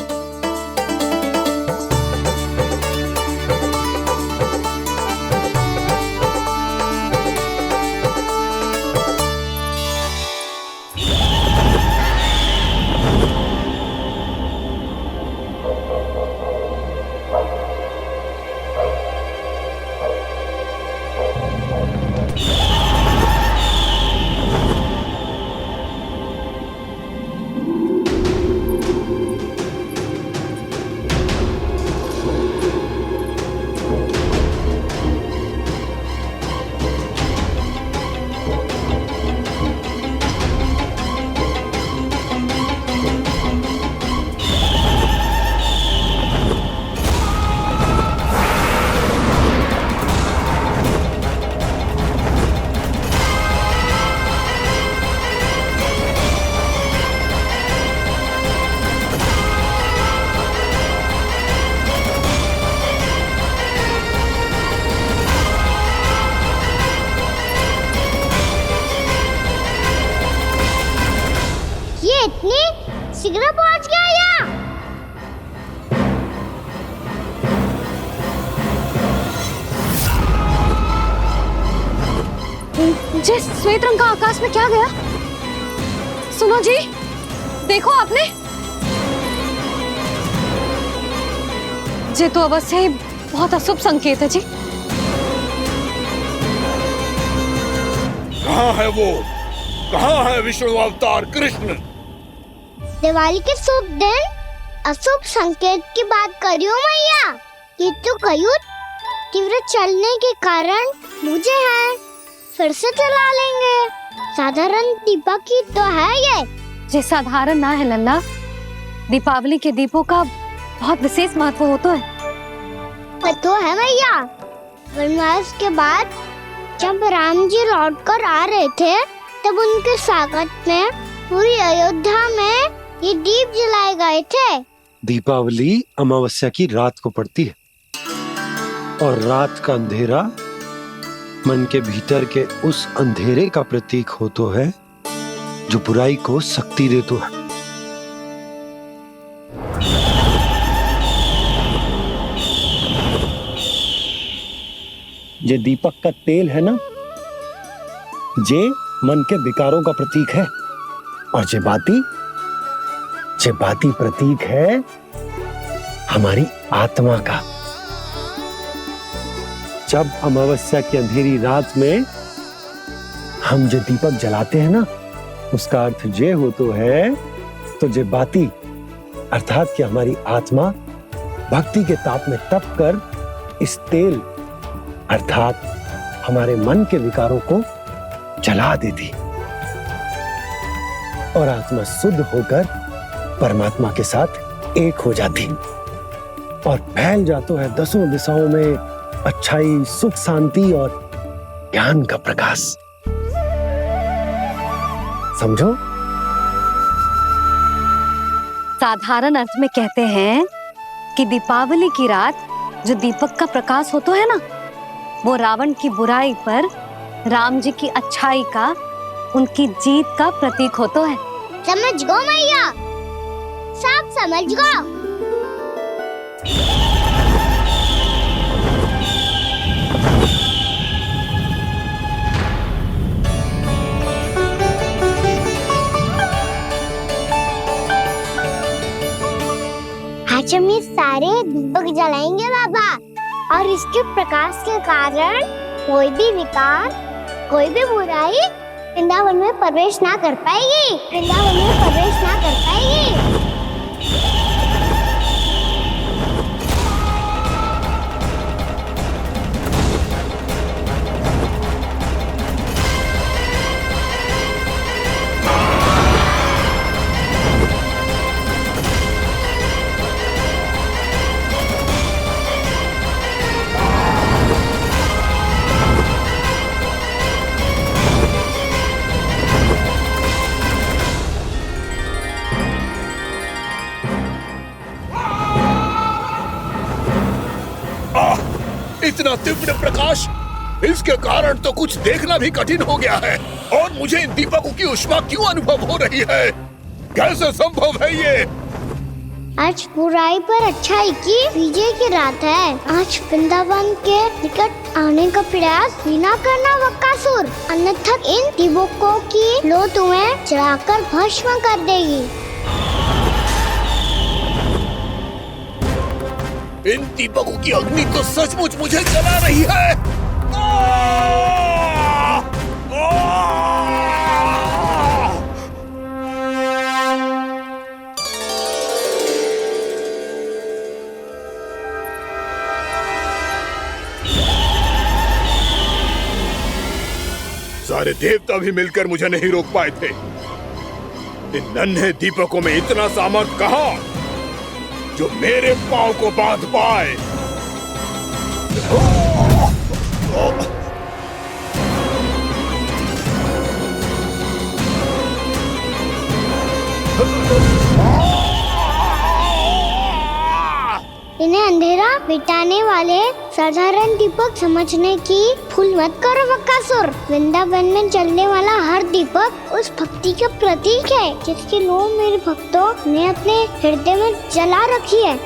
शीघ्र पहुंच गया यहाँ। जे श्वेत रंग का आकाश में क्या गया? सुनो जी, देखो आपने, जे तो अवश्य ही बहुत अशुभ संकेत है जी। कहाँ है वो? कहाँ है विष्णु अवतार कृष्ण? दिवाली के शुभ दिन अशुभ संकेत की बात कर रही हूँ मैया। ये तो कयूत तीव्र चलने के कारण मुझे है, फिर से चला लेंगे। साधारण दीपक ही तो है ये साधारण ना है लल्ला, दीपावली के दीपों का बहुत विशेष महत्व होता है। तो है मैया, वनवास के बाद जब राम जी लौट कर आ रहे थे तब उनके स्वागत में पूरी अयोध्या में ये दीप जलाए गए थे। दीपावली अमावस्या की रात को पड़ती है और रात का अंधेरा मन के भीतर के उस अंधेरे का प्रतीक हो तो है जो बुराई को शक्ति दे तो है। ये दीपक का तेल है ना, जे मन के विकारों का प्रतीक है, और जे बाती प्रतीक है हमारी आत्मा का। जब अमावस्या की अंधेरी रात में हम जो दीपक जलाते हैं ना, उसका अर्थ ये हो तो है, तो जे बाती अर्थात कि हमारी आत्मा भक्ति के ताप में तप कर इस तेल अर्थात हमारे मन के विकारों को जला देती और आत्मा शुद्ध होकर परमात्मा के साथ एक हो जाती और फैल जाता है दसों दिशाओं में अच्छाई, सुख, शांति और ज्ञान का प्रकाश। समझो? साधारण अर्थ में कहते हैं कि दीपावली की रात जो दीपक का प्रकाश होता है ना, वो रावण की बुराई पर राम जी की अच्छाई का, उनकी जीत का प्रतीक होता है। समझ गो मैया, सब समझ गो। आज हम ये सारे दीपक जलाएंगे बाबा, और इसके प्रकाश के कारण कोई भी विकार, कोई भी बुराई वृंदावन में प्रवेश ना कर पाएगी, वृंदावन में प्रवेश ना कर पाएगी। इतना तीव्र प्रकाश, इसके कारण तो कुछ देखना भी कठिन हो गया है। और मुझे इन दीपकों की ऊष्मा क्यों अनुभव हो रही है? कैसे संभव है ये? आज बुराई पर अच्छाई की विजय की रात है। आज वृंदावन के निकट आने का प्रयास भी ना करना बकासुर, अन्यथा इन दीपकों की लो तुम्हें जलाकर भस्म कर देगी। इन दीपकों की अग्नि तो सचमुच मुझे जला रही है। सारे देवता भी मिलकर मुझे नहीं रोक पाए थे। इन नन्हे दीपकों में इतना सामर्थ्य कहां जो मेरे पांव को बांध पाए। इन्हें अंधेरा मिटाने वाले साधारण दीपक समझने की भूल मत करो बकासुर। वृंदावन में जलने वाला हर दीपक उस भक्ति का प्रतीक है जिसकी लो मेरे भक्तों ने अपने हृदय में जला रखी है।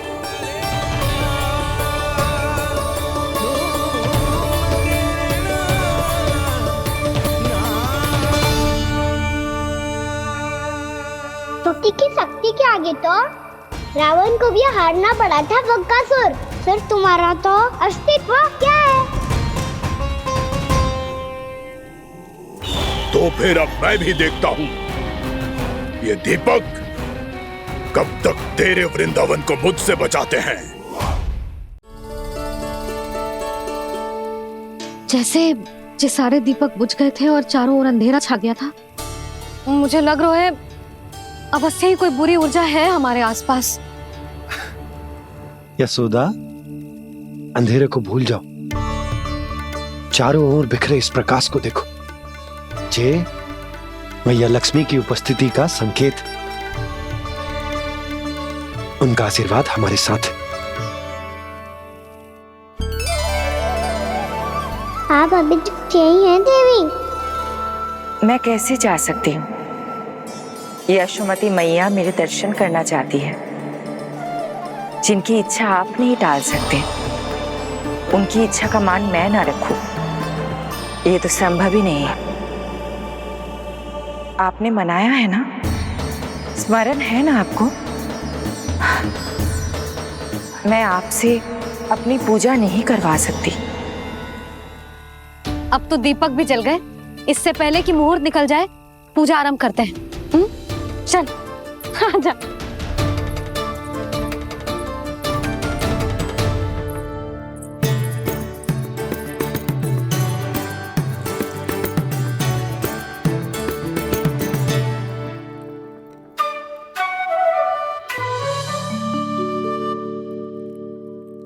भक्ति की शक्ति के आगे तो रावण को भी हारना पड़ा था बकासुर। फिर तुम्हारा तो अस्तित्व क्या है? तो फिर अब मैं भी देखता हूँ ये दीपक कब तक तेरे वृंदावन को मुझसे बचाते हैं। जैसे ये सारे दीपक बुझ गए थे और चारों ओर अंधेरा छा गया था, मुझे लग रहा है अवश्य ही कोई बुरी ऊर्जा है हमारे आसपास। यशोदा, अंधेरे को भूल जाओ, चारों ओर बिखरे इस प्रकाश को देखो। जे मैया लक्ष्मी की उपस्थिति का संकेत, उनका आशीर्वाद हमारे साथ। आप अभी तक यही हैं देवी? मैं कैसे जा सकती हूँ? यशोमती मैया मेरे दर्शन करना चाहती है। जिनकी इच्छा आप नहीं टाल सकते, उनकी इच्छा का मान मैं ना रखूं, ये तो संभव ही नहीं है। आपने मनाया है ना, स्मरण है ना आपको? मैं आपसे अपनी पूजा नहीं करवा सकती। अब तो दीपक भी जल गए, इससे पहले कि मुहूर्त निकल जाए पूजा आरंभ करते हैं। चल आजा।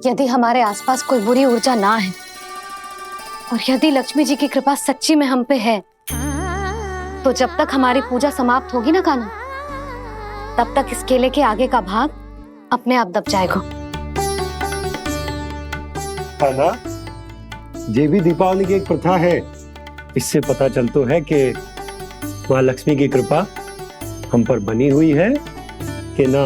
यदि हमारे आसपास कोई बुरी ऊर्जा ना है और यदि लक्ष्मी जी की कृपा सच्ची में हम पे है, तो जब तक हमारी पूजा समाप्त होगी ना कान्हा, तब तक इस केले के आगे का भाग अपने आप दब जाएगा। है ना? ये भी दीपावली की एक प्रथा है। इससे पता चलता है कि माँ लक्ष्मी की कृपा हम पर बनी हुई है कि ना।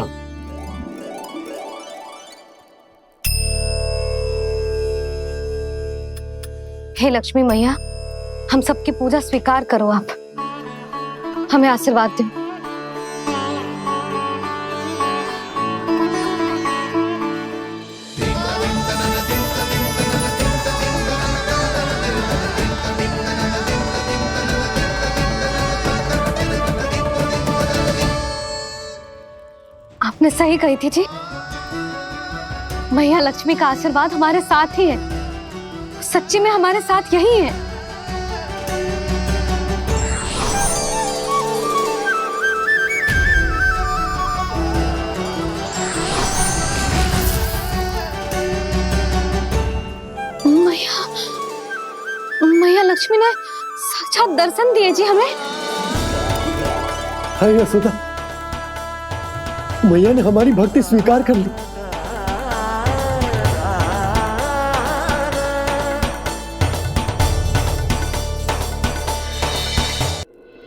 हे लक्ष्मी मैया, हम सबकी पूजा स्वीकार करो, आप हमें आशीर्वाद दो। आपने सही कही थी जी, मैया लक्ष्मी का आशीर्वाद हमारे साथ ही है, सच्ची में हमारे साथ यही है। मैया लक्ष्मी ने साक्षात दर्शन दिए जी हमें। हाय यशोदा, मैया ने हमारी भक्ति स्वीकार कर ली।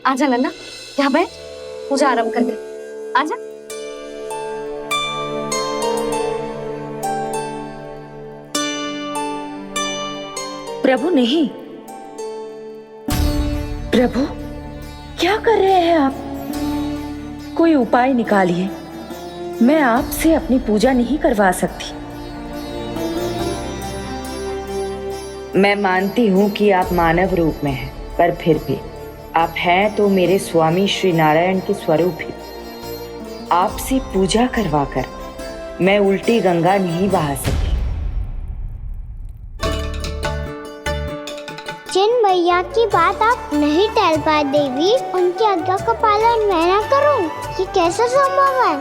आजा नन्ना, यहाँ बैठ, पूजा आरंभ कर दे। आजा। प्रभु नहीं, प्रभु क्या कर रहे हैं आप? कोई उपाय निकालिए, मैं आपसे अपनी पूजा नहीं करवा सकती। मैं मानती हूँ कि आप मानव रूप में हैं, पर फिर भी आप हैं तो मेरे स्वामी श्री नारायण के स्वरूप ही। आपसे पूजा करवाकर मैं उल्टी गंगा नहीं बहा सकी। जिन मैया की बात आप नहीं टाल पाए देवी, उनकी आज्ञा का पालन मैं ना करूं, ये कैसे संभव है?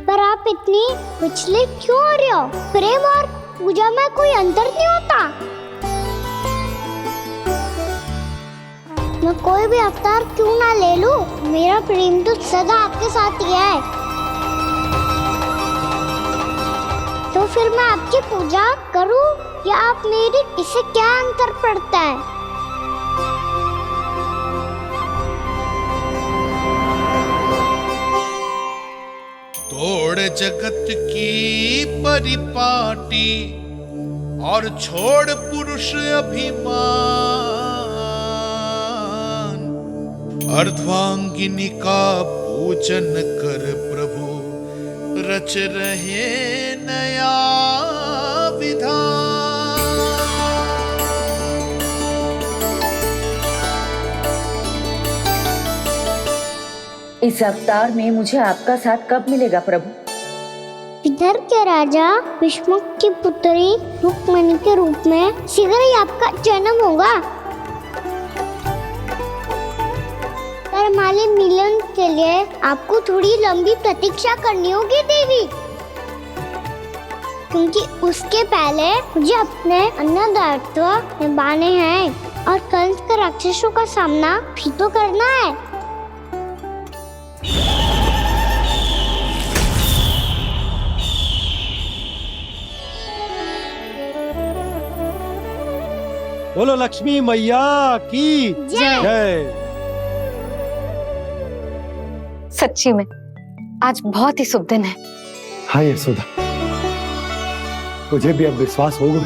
पर आप इतनी विचलित क्यों हो रहे हो? प्रेम और पूजा में कोई अंतर नहीं होता। मैं कोई भी अवतार क्यों ना ले लूं, मेरा प्रेम तो सदा आपके साथ ही है। तो फिर मैं आपकी पूजा करूं या आप मेरी, इससे क्या अंतर पड़ता है? तोड़ जगत की परिपाटी और छोड़ पुरुष अभिमान, अर्धांगिनी का पूजन कर प्रभु रच रहे नया विधान। इस अवतार में मुझे आपका साथ कब मिलेगा प्रभु? इधर के राजा भीष्मक की पुत्री रुक्मिणी के रूप में शीघ्र ही आपका जन्म होगा। हमारे मिलन के लिए आपको थोड़ी लंबी प्रतीक्षा करनी होगी देवी, क्योंकि उसके पहले मुझे अपने अन्य दायित्व निभाने हैं और कंस के राक्षसों का सामना भी तो करना है। बोलो लक्ष्मी मैया की जय। सच्ची में आज बहुत ही शुभ दिन है। हाँ यशोदा, मुझे भी अब विश्वास हो गया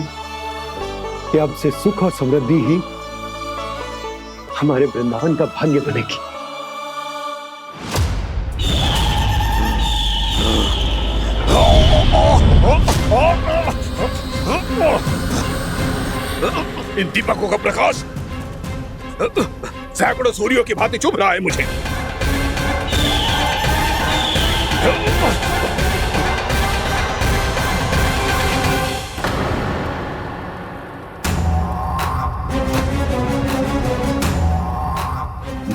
कि अब से सुख और समृद्धि ही हमारे वृंदावन का भाग्य बनेगी। इन दीपकों का प्रकाश सैकड़ों सूर्यों की भांति चुभ रहा है मुझे।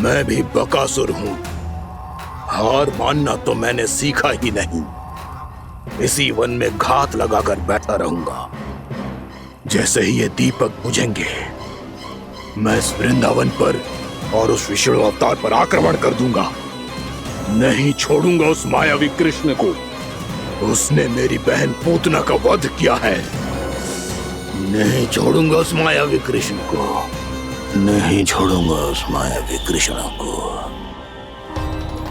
मैं भी बकासुर हूं, हार मानना तो मैंने सीखा ही नहीं। इसी वन में घात लगाकर बैठा रहूंगा। जैसे ही ये दीपक बुझेंगे, मैं इस वृंदावन पर और उस विष्णु अवतार पर आक्रमण कर दूंगा। नहीं छोड़ूंगा उस मायावी कृष्ण को। उसने मेरी बहन पूतना का वध किया है। नहीं छोड़ूंगा उस मायावी कृष्ण को। नहीं छोड़ूंगा उस मायावी कृष्ण को।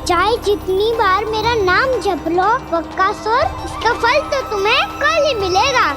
चाहे जितनी बार मेरा नाम जप लो बक्कासुर, इसका फल तो तुम्हें कल ही मिलेगा।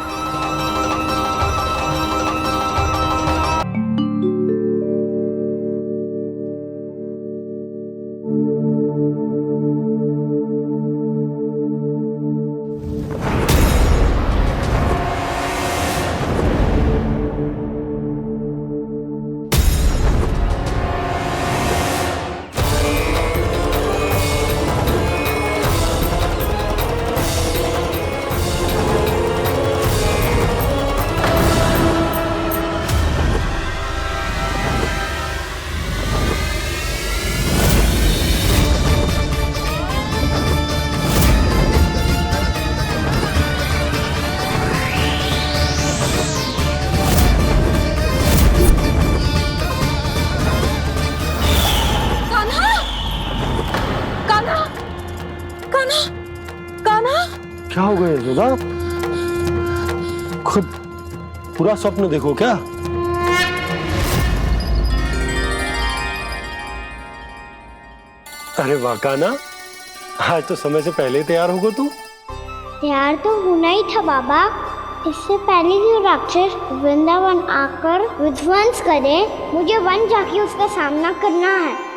क्या हो गया यशोदा? खुद पूरा स्वप्न देखो क्या? अरे वाह कान्हा, आज तो समय से पहले तैयार होगा तू। तैयार तो होना ही था बाबा। इससे पहले कि राक्षस वृंदावन आकर विध्वंस करे, मुझे वन जाके उसका सामना करना है।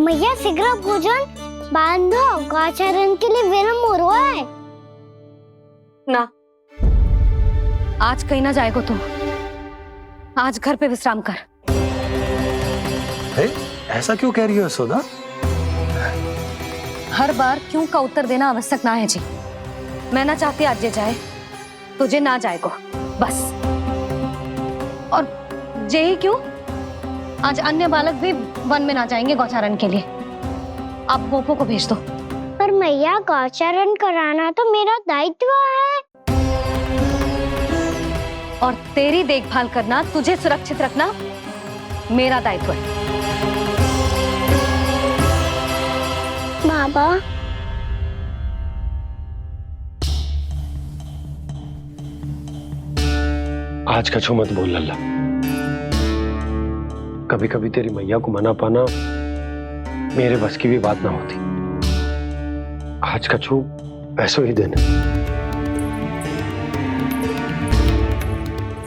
मैया शीघ्र भोजन बांधो, गौचरण के लिए विलंब हो रहा है। ना, आज कहीं ना जाएगा तुम। आज घर पे विश्राम कर। ऐसा क्यों कह रही हो यशोदा? हर बार क्यों का उत्तर देना आवश्यक ना है जी। मैं ना चाहती आज ये जाए, तुझे ना जाएगा बस। और जे ही क्यों, आज अन्य बालक भी वन में ना जाएंगे गौचारण के लिए। आप गोपो को भेज दो। पर मैया गौचारण कराना तो मेरा दायित्व है। और तेरी देखभाल करना, तुझे सुरक्षित रखना मेरा दायित्व है। बाबा, आज कछु मत बोल लल्ला। कभी कभी तेरी मैया को मना पाना मेरे बस की भी बात ना होती। आज कछु ऐसो ही दिन है।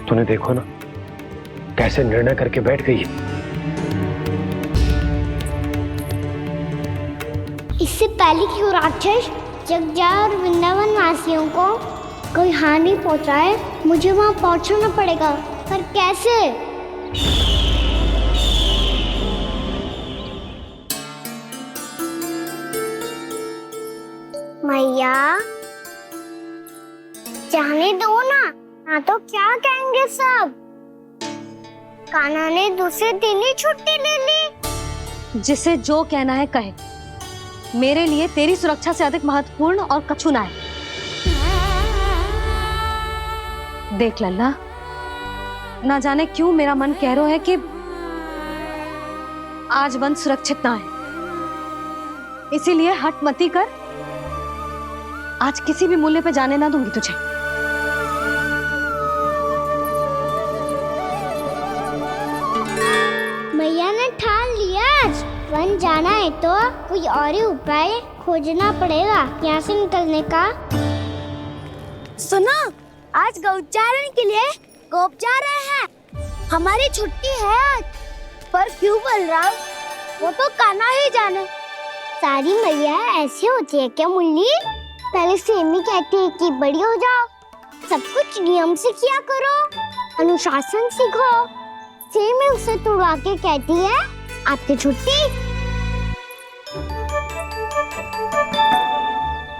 तूने देखो ना कैसे निर्णय करके बैठ गई है। इससे पहले कि वो राक्षस जगजा और वृंदावन वासियों को कोई हानि पहुंचाए, मुझे वहां पहुंचना पड़ेगा। पर कैसे? मैया, जाने दो ना तो क्या कहेंगे सब। कान्हा ने दूसरे दिन ही छुट्टी ले ली। जिसे जो कहना है कहे। मेरे लिए तेरी सुरक्षा से अधिक महत्वपूर्ण और कछु ना है। देख लल्ला, ना जाने क्यों मेरा मन कह रहा है कि आज वन सुरक्षित ना है। इसीलिए हट मती कर। आज किसी भी मूल्य पे जाने ना दूंगी तुझे। मैया ने ठान लिया, वन जाना है तो कोई और ही उपाय खोजना पड़ेगा यहाँ से निकलने का। सुनो, आज गौचारण के लिए गोप जा रहे हैं। हमारी छुट्टी है आज। पर क्यों बलराम? वो तो कान्हा ही जाने। सारी मैया ऐसी होती है क्या मुल्ली? पहले सेमी कहती है कि बड़ी हो जाओ, सब कुछ नियम से किया करो, अनुशासन सीखो। सेमी उसे तुड़वा के कहती है आपकी छुट्टी।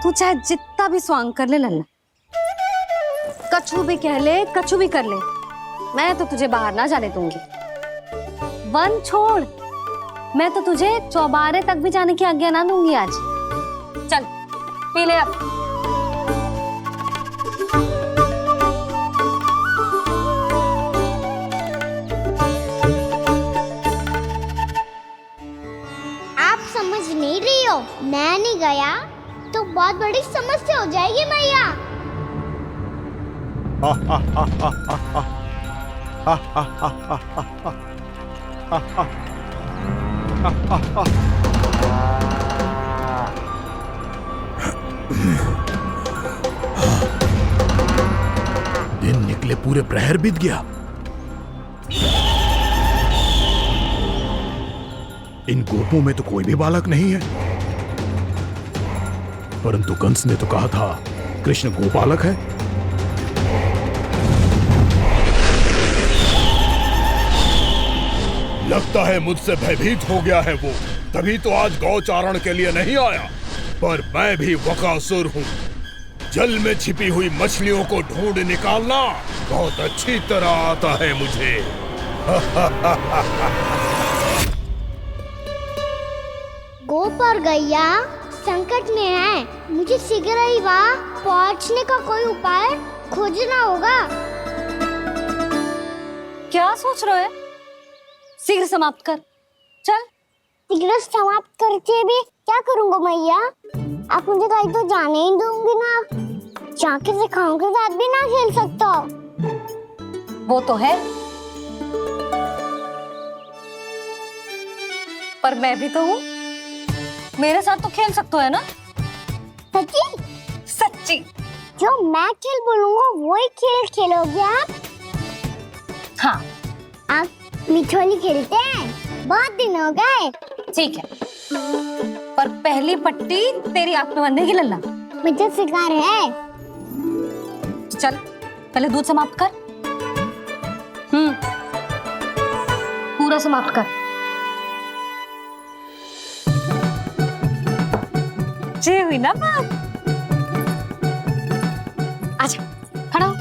तू चाहे जितना भी स्वांग कर ले लल्ला, कछु भी कह ले, कछु भी कर ले, मैं तो तुझे बाहर ना जाने दूंगी। वन छोड़, मैं तो तुझे चौबारे तक भी जाने की आज्ञा ना दूंगी आज। चल पी ले अब। आप समझ नहीं रही हो, मैं नहीं गया तो बहुत बड़ी समस्या हो जाएगी मैया। दिन निकले पूरे प्रहर बीत गया। इन गोपों में तो कोई भी बालक नहीं है, परंतु कंस ने तो कहा था कृष्ण गोपालक है। लगता है मुझसे भयभीत हो गया है वो, तभी तो आज गौचारण के लिए नहीं आया। पर मैं भी वकासुर हूँ, जल में छिपी हुई मछलियों को ढूंढ निकालना बहुत अच्छी तरह आता है मुझे। गोप और गैया संकट में है, मुझे शीघ्र ही वहाँ पहुँचने का कोई उपाय खोजना होगा। क्या सोच रहे हो? शीघ्र समाप्त कर, चल। शीघ्र समाप्त करके भी क्या करूँगा मैया? आप मुझे कहीं तो जाने ही दूंगी ना, जाके सिखाओं के साथ भी ना खेल सकता। वो तो है, पर मैं भी तो हूँ, मेरे साथ तो खेल सकते हो है ना? सच्ची? सच्ची। जो मैं खेल बोलूँगा वही खेल खेलोगे आप? हाँ। आप मिठोली खेलते हैं? बहुत दिन हो गए। ठीक है, पर पहली पट्टी तेरी आंख में बंधेगी लल्ला। मुझे शिकार है। चल पहले दूध समाप्त कर। पूरा समाप्त कर। जे हुई ना बात। आजा खड़ा हो।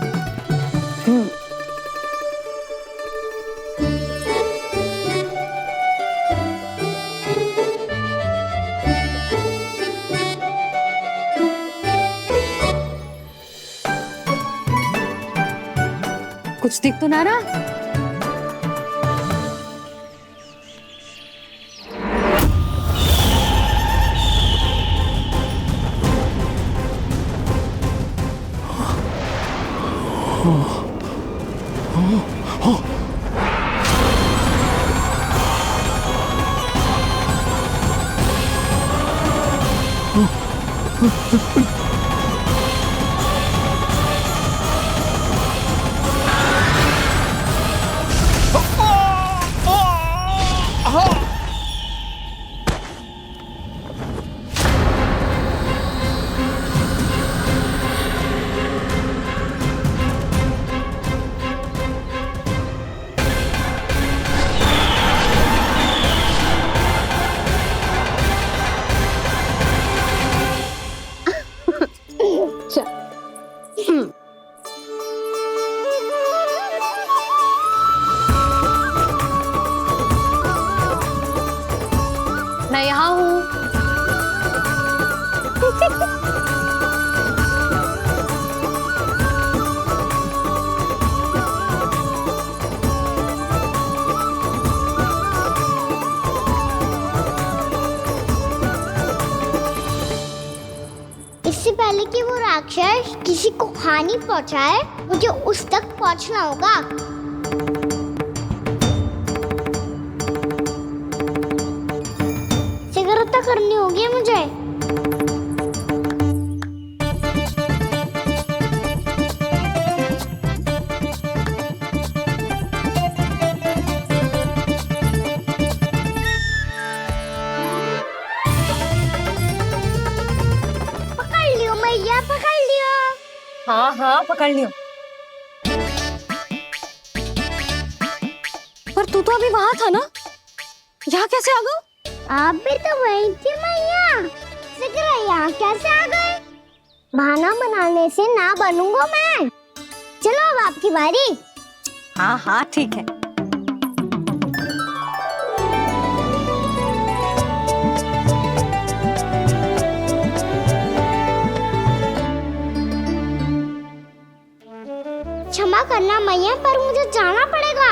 कुछ दिख तो ना रहा? मैं यहाँ हूँ। इससे पहले कि वो राक्षस किसी को हानि पहुंचाए, मुझे उस तक पहुंचना होगा। शीघ्रता करनी होगी मुझे। पकड़ लियो मैया, पकड़ लियो। हाँ हाँ पकड़ लियो। पर तू तो अभी वहां था ना, यहाँ कैसे आ गया? आप भी तो वही थी मैया, शीघ्र यहाँ कैसे आ गए? बहाना बनाने से ना बनूंगा मैं। चलो अब आपकी बारी। हाँ हाँ ठीक है। क्षमा करना मैया, पर मुझे जाना पड़ेगा।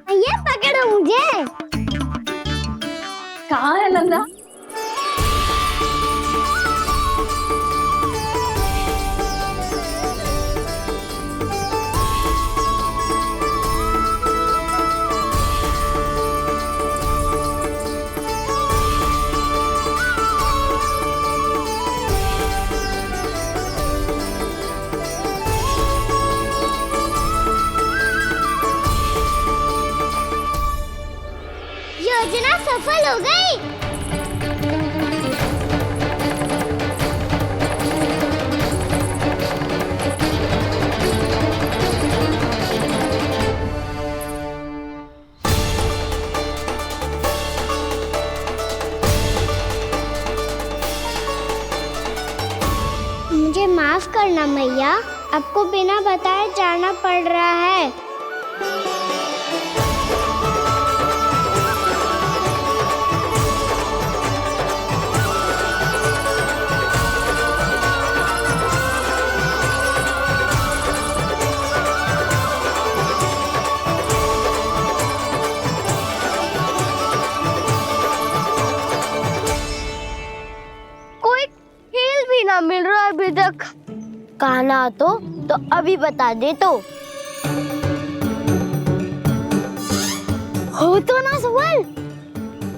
मैया पकड़ो मुझे। कहाँ है नंदा? योजना सफल हो गई। मुझे माफ करना मैया, आपको बिना बताए जाना पड़ रहा है। मिल रहा है अभी तक। कहना तो अभी बता दे तो। हो तो ना सवाल,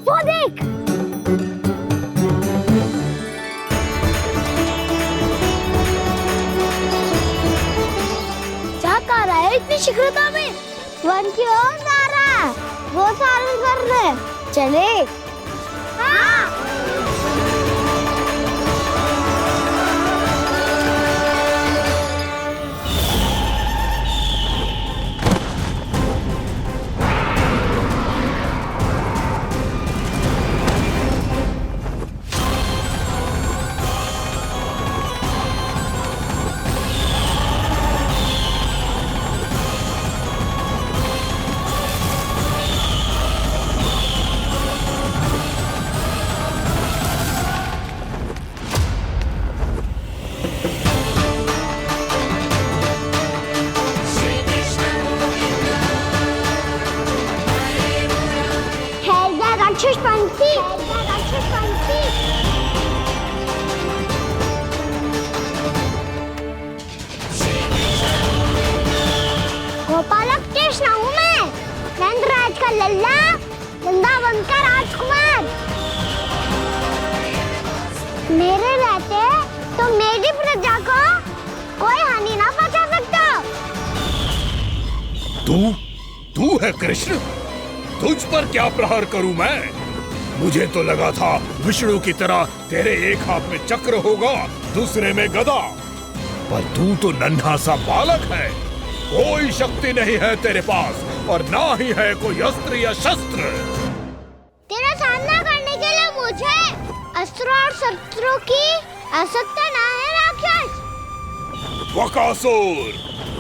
वो देख। क्या कर रहा है इतनी शीघ्रता में? वन की ओर जा रहा है, वो सारे कर रहे। चले। हाँ। गोपालक कृष्ण हूँ मैं, नंदराज का लल्ला, वृंदावन का राजकुमार। मेरे रहते तो मेरी प्रजा को कोई हानि ना पहुंचा सकता। तू है कृष्ण? तुझ पर क्या प्रहार करूं मैं? मुझे तो लगा था विष्णु की तरह तेरे एक हाथ में चक्र होगा, दूसरे में गदा, पर तू तो नन्हा सा बालक है। कोई शक्ति नहीं है तेरे पास और ना ही है कोई अस्त्र या शस्त्र। तेरा सामना करने के लिए मुझे अस्त्रों और शस्त्रों की आवश्यकता ना है राक्षस।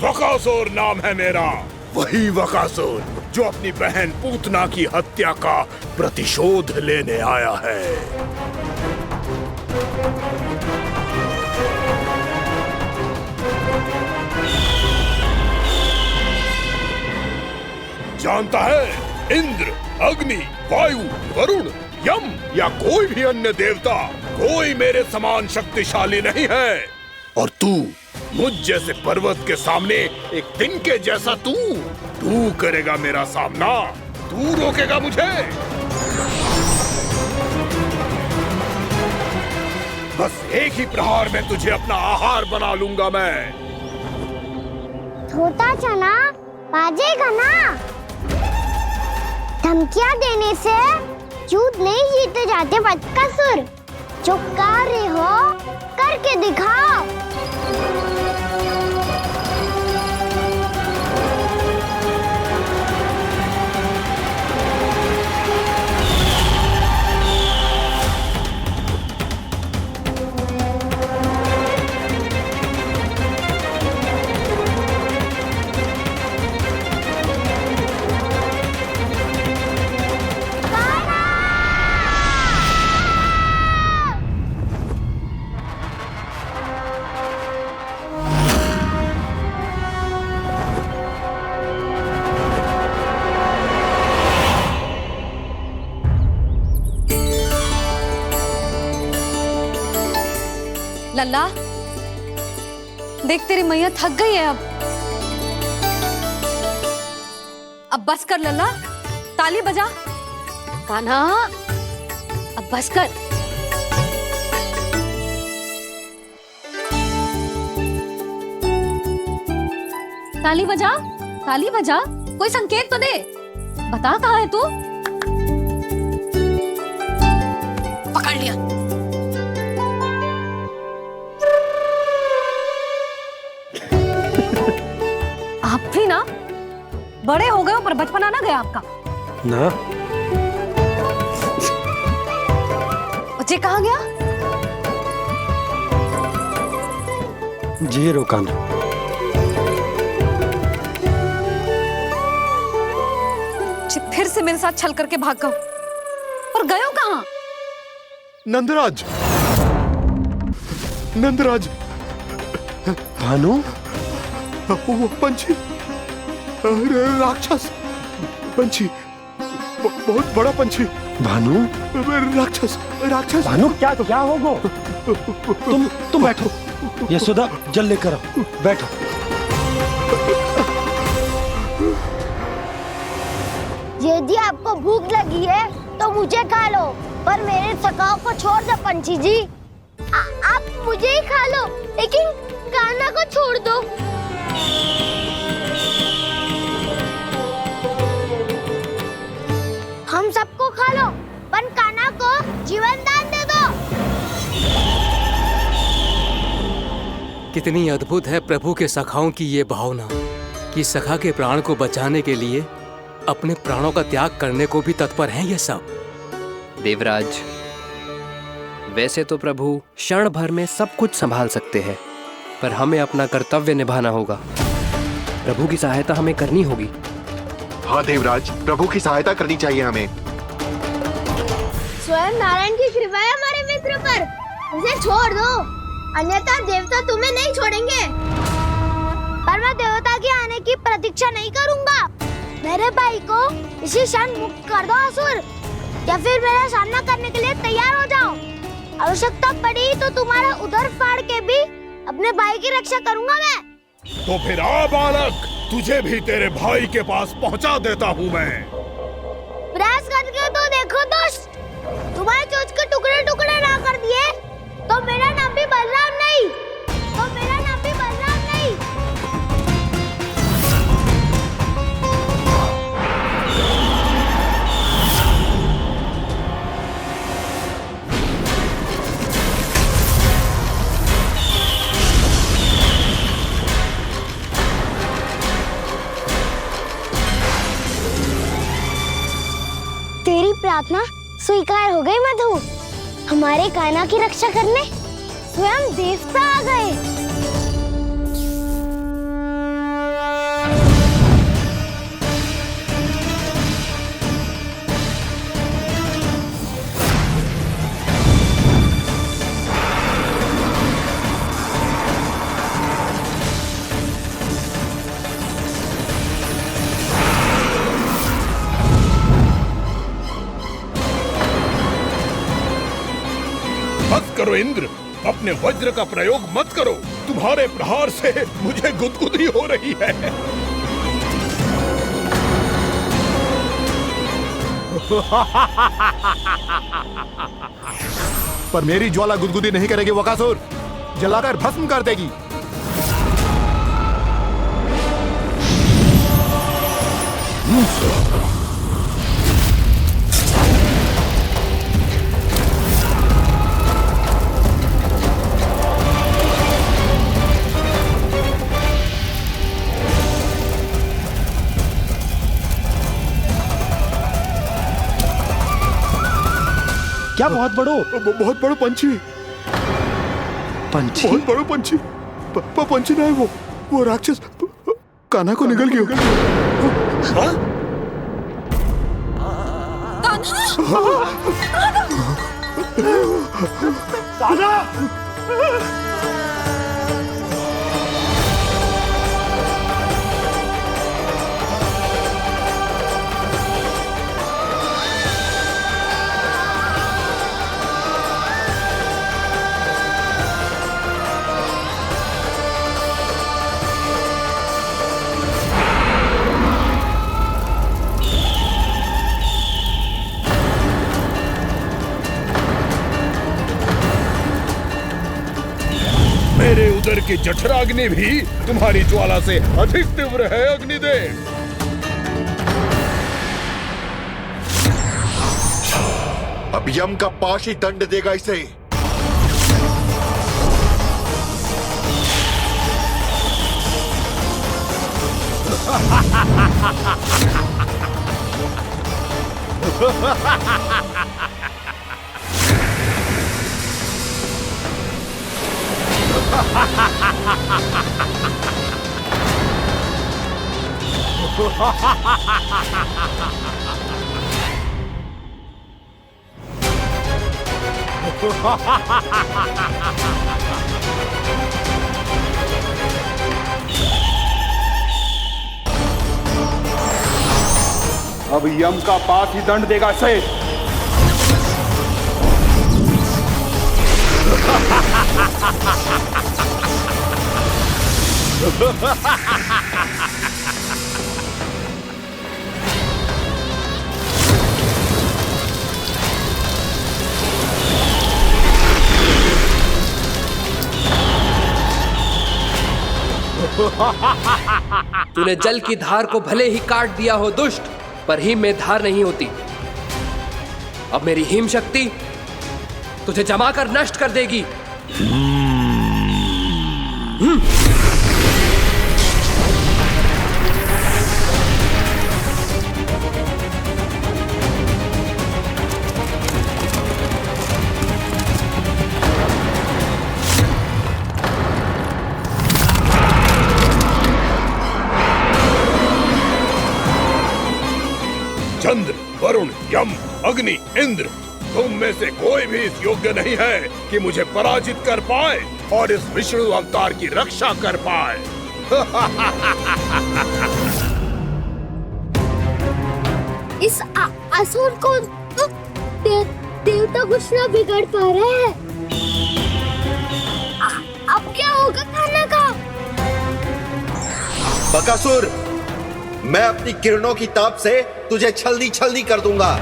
वकासुर नाम है मेरा, वही वकासुर जो अपनी बहन पूतना की हत्या का प्रतिशोध लेने आया है। जानता है, इंद्र, अग्नि, वायु, वरुण, यम या कोई भी अन्य देवता कोई मेरे समान शक्तिशाली नहीं है। और तू मुझ जैसे पर्वत के सामने एक तिनके जैसा तू करेगा मेरा सामना? तू रोकेगा मुझे? बस एक ही प्रहार में तुझे अपना आहार बना लूंगा मैं। छोटा चना बाजेगा ना। धमकियां देने से युद्ध नहीं जीते जाते बदकसूर। जो कार्य हो करके दिखाओ। लल्ला, देख तेरी मैया थक गई है अब बस कर लल्ला, ताली बजा। कान्हा, अब बस कर। ताली बजा, ताली बजा, कोई संकेत तो दे, बता कहाँ है तू? पकड़ लिया। आप भी ना बड़े हो गए हो, पर बचपना ना गया आपका ना। बच्चे कहाँ गया? जी रोकाना। फिर से मेरे साथ छल करके भाग गए, और गए हो कहाँ? नंदराज, नंदराज। भानु, वो पंछी, राक्षस पंछी, बहुत बड़ा पंछी। भानु, राक्षस, राक्षस। भानु, क्या क्या होगा? तुम बैठो, यशोदा जल लेकर आओ, बैठो। यदि आपको भूख लगी है तो मुझे खा लो, पर मेरे सखाओं को छोड़ दो पंछी जी। आप मुझे ही खा लो, लेकिन कान्हा को छोड़ दो। हम सबको खा लो, पर कान्हा को जीवन दान दे दो। कितनी अद्भुत है प्रभु के सखाओं की ये भावना कि सखा के प्राण को बचाने के लिए अपने प्राणों का त्याग करने को भी तत्पर हैं ये सब। देवराज, वैसे तो प्रभु क्षण भर में सब कुछ संभाल सकते हैं, पर हमें अपना कर्तव्य निभाना होगा। प्रभु की सहायता हमें करनी होगी। हाँ देवराज, प्रभु की सहायता करनी चाहिए हमें। स्वयं नारायण की कृपा है हमारे मित्र पर, उसे छोड़ दो, अन्यथा देवता तुम्हें नहीं छोड़ेंगे। पर मैं देवता के आने की प्रतीक्षा नहीं करूंगा। मेरे भाई को इसी क्षण मुक्त कर दो असुर, या फिर मेरा सामना करने के लिए तैयार हो जाओ। आवश्यकता पड़ी तो तुम्हारा उदर फाड़ के भी अपने भाई की रक्षा करूंगा मैं। तो फिर आ बालक, तुझे भी तेरे भाई के पास पहुंचा देता हूँ मैं। प्रयास करके तो देखो दोस्त, तुम्हारे चोंच के टुकड़े टुकड़े ना कर दिए तो मेरा नाम भी बलराम नहीं, तो मेरा नाम भी बलराम नहीं। तेरी प्रार्थना स्वीकार हो गई मधु। हमारे कान्हा की रक्षा करने स्वयं देवता आ गए। मत करो इंद्र, अपने वज्र का प्रयोग मत करो। तुम्हारे प्रहार से मुझे गुदगुदी हो रही है। पर मेरी ज्वाला गुदगुदी नहीं करेगी वकासुर, जलाकर भस्म कर देगी। क्या बहुत बड़ो? बहुत बड़ो पंछी। पंछी? बहुत बड़ो पंछी। पंछी ना है वो राक्षस कान्हा को निगल गया। हाँ? कान्हा! मेरे उदर की जठराग्नि भी तुम्हारी ज्वाला से अधिक तीव्र है अग्निदेव। अब यम का पाश ही दंड देगा इसे। अब यम का पास ही दंड देगा इसे। तूने जल की धार को भले ही काट दिया हो दुष्ट, पर हिम में धार नहीं होती। अब मेरी हिम शक्ति तुझे जमा कर नष्ट कर देगी। चंद्र, वरुण, यम, अग्नि, इंद्र, तुम में से कोई भी इस योग्य नहीं है कि मुझे पराजित कर पाए और इस विष्णु अवतार की रक्षा कर पाए। इस असुर को देवता कुछ ना बिगाड़ पा रहे हैं। अब क्या होगा खाने का? बकासुर, मैं अपनी किरणों की ताप से तुझे छलनी छलनी कर दूंगा।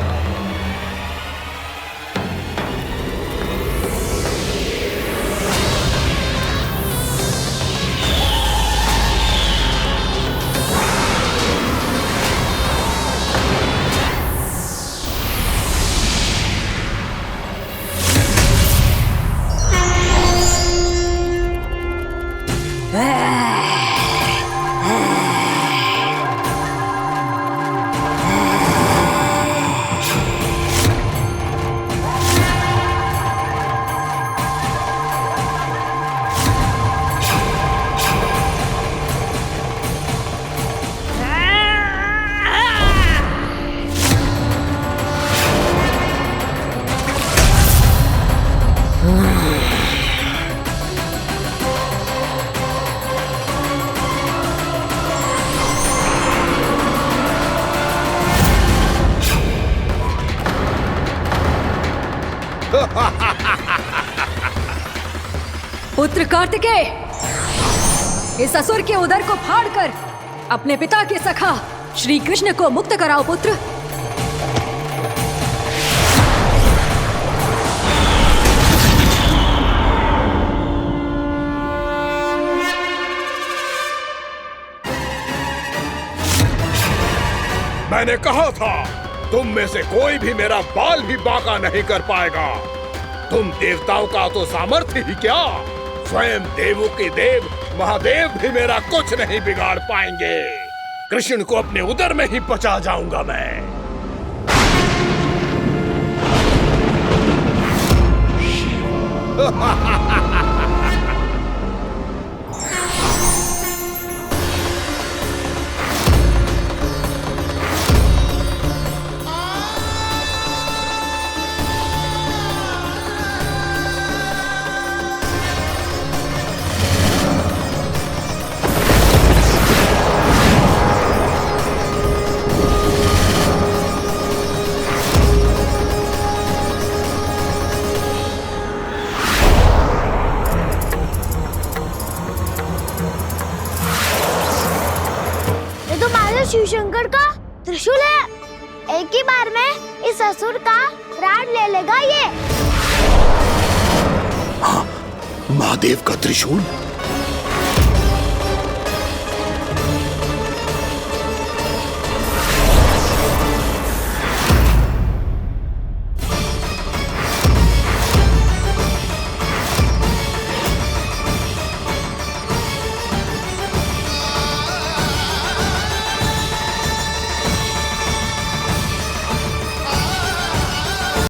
पुत्र कार्तिकेय, इस असुर के उदर को फाड़कर अपने पिता के सखा श्री कृष्ण को मुक्त कराओ पुत्र। मैंने कहा था, तुम में से कोई भी मेरा बाल भी बांका नहीं कर पाएगा। तुम देवताओं का तो सामर्थ्य ही क्या, स्वयं देवों के देव महादेव भी मेरा कुछ नहीं बिगाड़ पाएंगे। कृष्ण को अपने उदर में ही पचा जाऊंगा मैं। शिव शंकर का त्रिशूल है। एक ही बार में इस असुर का प्राण ले लेगा ये। महादेव का त्रिशूल